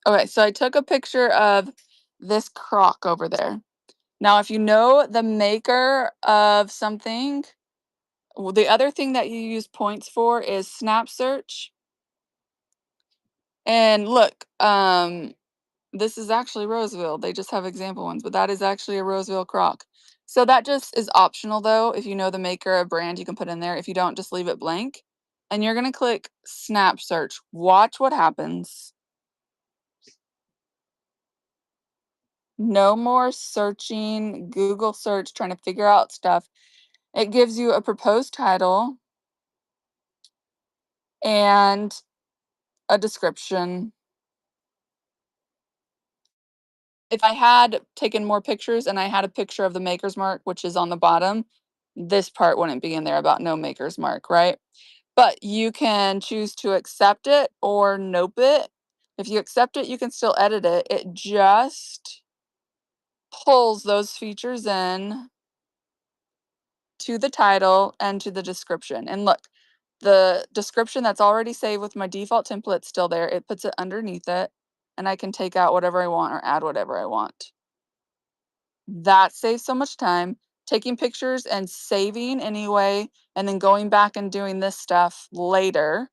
Okay, so I took a picture of this crock over there. Now, if you know the maker of something, the other thing that you use points for is Snap Search. And look, this is actually Roseville. They just have example ones, but that is actually a Roseville crock. So that just is optional though. If you know the maker or brand, you can put in there. If you don't, just leave it blank. And you're going to click Snap Search. Watch what happens. No more searching, Google search, trying to figure out stuff. It gives you a proposed title and a description. If I had taken more pictures and I had a picture of the maker's mark, which is on the bottom, this part wouldn't be in there about no maker's mark, right? But you can choose to accept it or nope it. If you accept it, you can still edit it. It just pulls those features in to the title and to the description. And look, the description that's already saved with my default template still there. It puts it underneath it, and I can take out whatever I want or add whatever I want. That saves so much time. Taking pictures and saving anyway, and then going back and doing this stuff later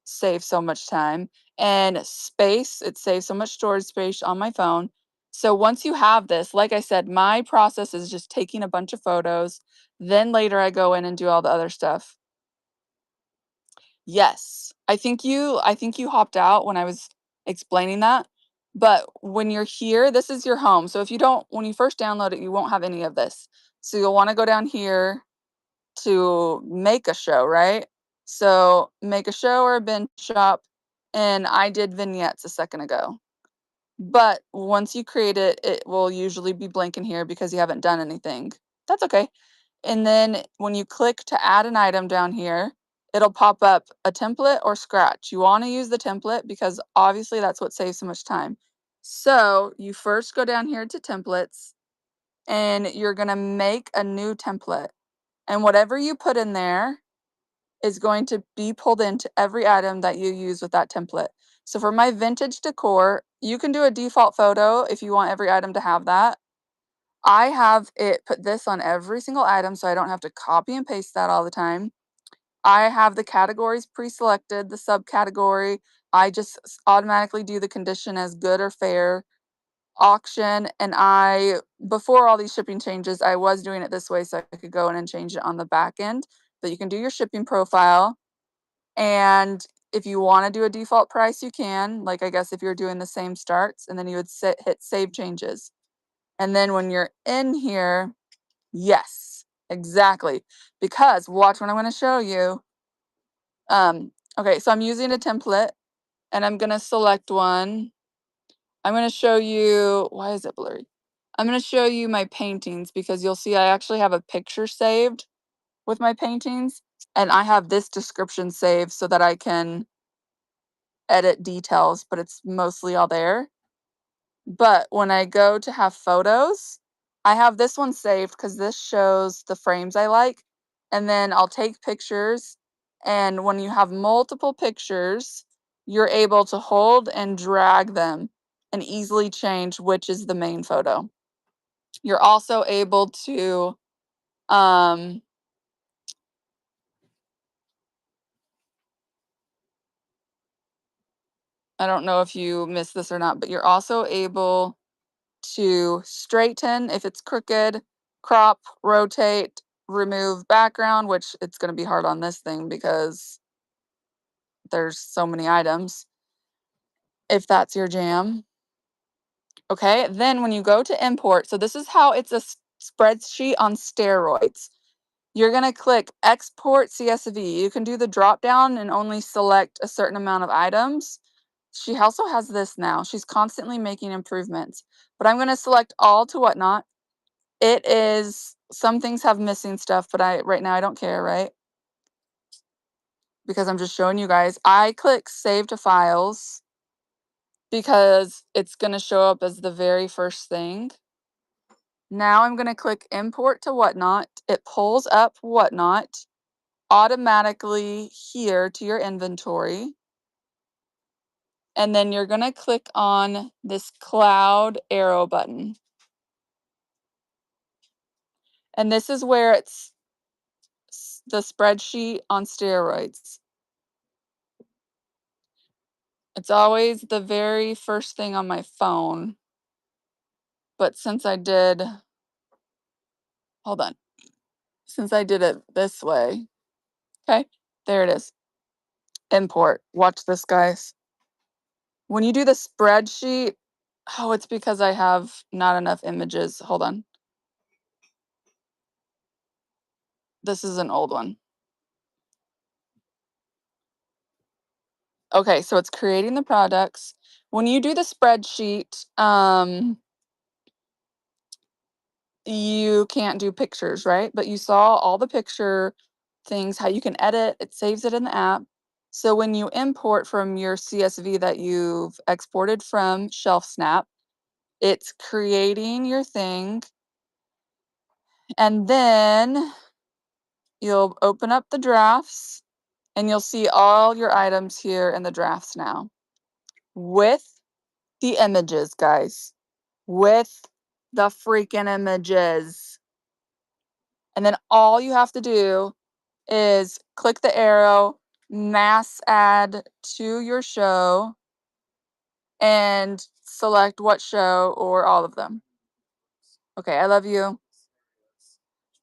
saves so much time. And space, it saves so much storage space on my phone. So once you have this, like I said, my process is just taking a bunch of photos. Then later I go in and do all the other stuff. Yes. I think you hopped out when I was explaining that. But when you're here, this is your home. So if you don't when you first download it, you won't have any of this. So you'll want to go down here to make a show, right? So make a show or a bin shop. And I did vignettes a second ago. But once you create it, it will usually be blank in here because you haven't done anything. That's okay. And then when you click to add an item down here, it'll pop up a template or scratch. You want to use the template because obviously that's what saves so much time. So you first go down here to templates and you're going to make a new template. And whatever you put in there is going to be pulled into every item that you use with that template. So for my vintage decor, you can do a default photo if you want every item to have that. I have it put this on every single item so I don't have to copy and paste that all the time. I have the categories pre-selected, the subcategory. I just automatically do the condition as good or fair auction. And before all these shipping changes, I was doing it this way so I could go in and change it on the back end. But you can do your shipping profile. And if you want to do a default price, you can. Like, I guess if you're doing the same starts, and then you would hit save changes. And then when you're in here, yes, exactly. Because watch what I'm going to show you. Okay, so I'm using a template and I'm gonna select one. I'm gonna show you, why is it blurry? I'm gonna show you my paintings because you'll see I actually have a picture saved with my paintings, and I have this description saved so that I can edit details, but it's mostly all there. But when I go to have photos, I have this one saved because this shows the frames I like. And then I'll take pictures. And when you have multiple pictures, you're able to hold and drag them and easily change which is the main photo. You're also able to, I don't know if you missed this or not, but you're also able to straighten if it's crooked, crop, rotate, remove background, which it's going to be hard on this thing because there's so many items, if that's your jam. Okay, then when you go to import, so this is how it's a spreadsheet on steroids. You're going to click export CSV. You can do the drop down and only select a certain amount of items. She also has this now. She's constantly making improvements. But I'm going to select all to whatnot. It is, some things have missing stuff, but right now I don't care, right? Because I'm just showing you guys. I click save to files because it's going to show up as the very first thing. Now I'm going to click import to whatnot. It pulls up whatnot automatically here to your inventory. And then you're going to click on this cloud arrow button. And this is where it's the spreadsheet on steroids. It's always the very first thing on my phone. But since I did, hold on, since I did it this way, okay, there it is. Import. Watch this, guys. When you do the spreadsheet, oh, it's because I have not enough images. Hold on. This is an old one. Okay, so it's creating the products. When you do the spreadsheet, you can't do pictures, right? But you saw all the picture things, how you can edit, it saves it in the app. So when you import from your CSV that you've exported from ShelfSnap, it's creating your thing. And then you'll open up the drafts and you'll see all your items here in the drafts now with the images, guys, with the freaking images. And then all you have to do is click the arrow, mass add to your show, and select what show or all of them. Okay, I love you.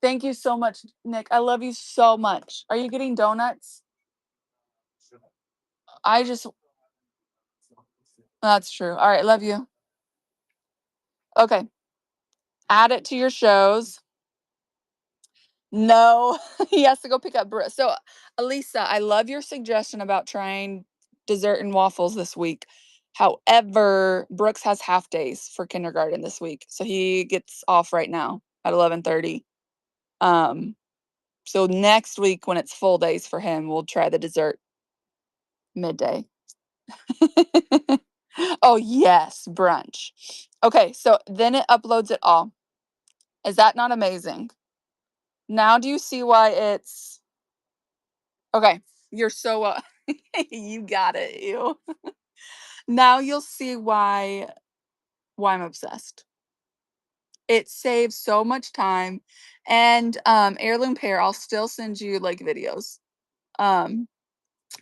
Thank you so much, Nick. I love you so much. Are you getting donuts? I just, that's true. All right, love you. Okay, add it to your shows. No, he has to go pick up Brooke. So, Elisa, I love your suggestion about trying dessert and waffles this week. However, Brooks has half days for kindergarten this week, so he gets off right now at 11:30. So next week when it's full days for him, we'll try the dessert midday. Oh yes, brunch. Okay, so then it uploads it all. Is that not amazing? Now do you see why it's okay? You're so you got it, you. Now you'll see why I'm obsessed. It saves so much time. And Heirloom Pair, I'll still send you like videos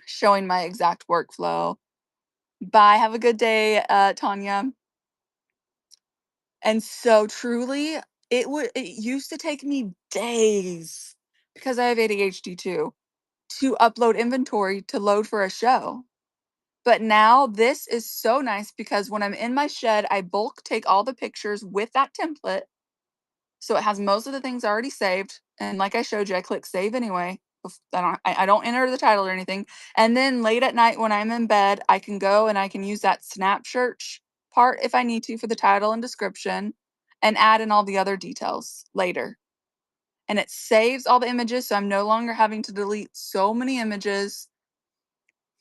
showing my exact workflow. Bye. Have a good day, Tanya. And so truly, it used to take me days because I have ADHD too to upload inventory to load for a show. But now this is so nice because when I'm in my shed, I bulk take all the pictures with that template. So it has most of the things already saved. And like I showed you, I click save anyway I don't enter the title or anything. And then late at night when I'm in bed, I can go and I can use that snap search part if I need to for the title and description and add in all the other details later. And it saves all the images, so I'm no longer having to delete so many images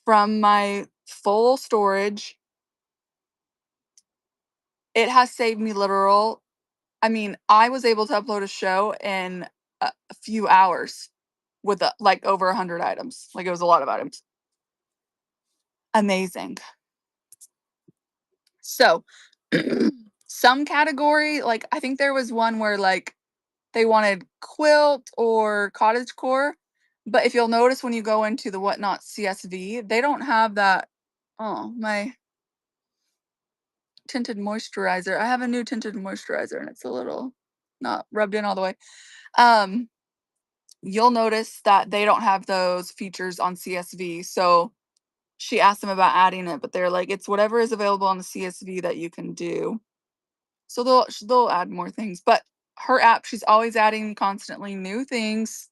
from my full storage. It has saved me I was able to upload a show in a few hours with like over 100 items. Like it was a lot of items. Amazing. So, some category, like I think there was one where like they wanted quilt or cottagecore, but if you'll notice when you go into the Whatnot CSV, they don't have that. Oh, my tinted moisturizer. I have a new tinted moisturizer and it's a little not rubbed in all the way. Um, you'll notice that they don't have those features on CSV. So she asked them about adding it, but they're like, it's whatever is available on the CSV that you can do. So they'll add more things. But her app, she's always adding constantly new things.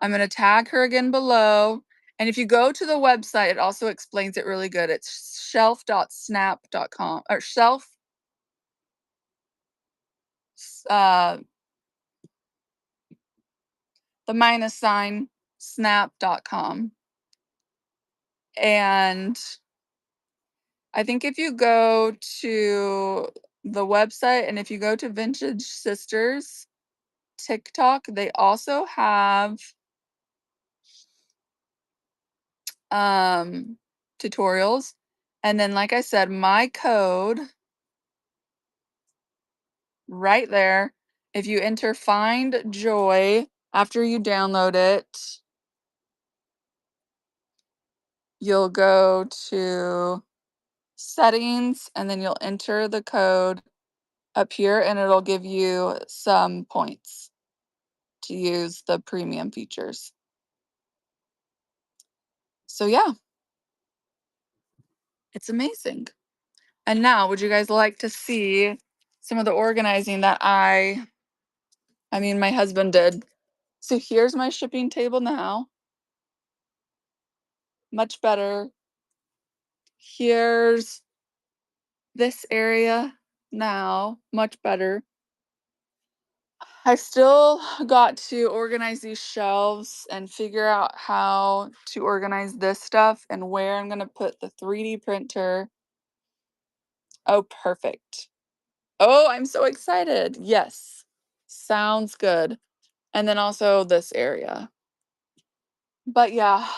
I'm gonna tag her again below. And if you go to the website, it also explains it really good. It's shelf.snap.com or shelf uh the minus sign snap.com. And I think if you go to the website and if you go to Vintage Sisters TikTok, they also have tutorials. And then, like I said, my code right there, if you enter Find Joy after you download it, you'll go to settings and then you'll enter the code up here and it'll give you some points to use the premium features. So yeah, it's amazing. And now, would you guys like to see some of the organizing that my husband did? So here's my shipping table now. Much better. Here's this area now. Much better. I still got to organize these shelves and figure out how to organize this stuff and where I'm going to put the 3D printer. Oh, perfect. Oh, I'm so excited. Yes. Sounds good. And then also this area. But yeah,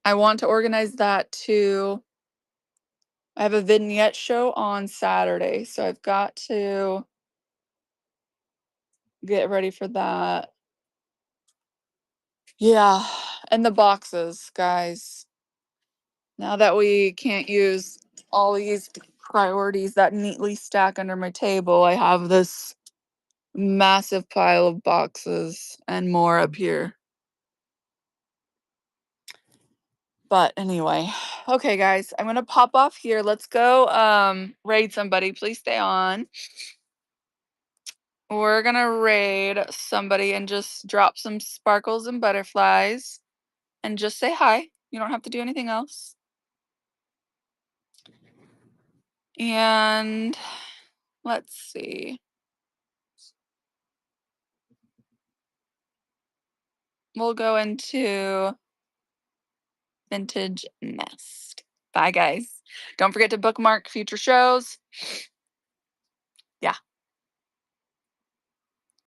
I want to organize that too. I have a vignette show on Saturday, so I've got to get ready for that. Yeah, and the boxes, guys. Now that we can't use all these priorities that neatly stack under my table, I have this massive pile of boxes and more up here. But anyway, okay, guys, I'm gonna pop off here. Let's go raid somebody. Please stay on. We're gonna raid somebody and just drop some sparkles and butterflies and just say hi. You don't have to do anything else. And let's see. We'll go into Vintage Nest. Bye, guys. Don't forget to bookmark future shows.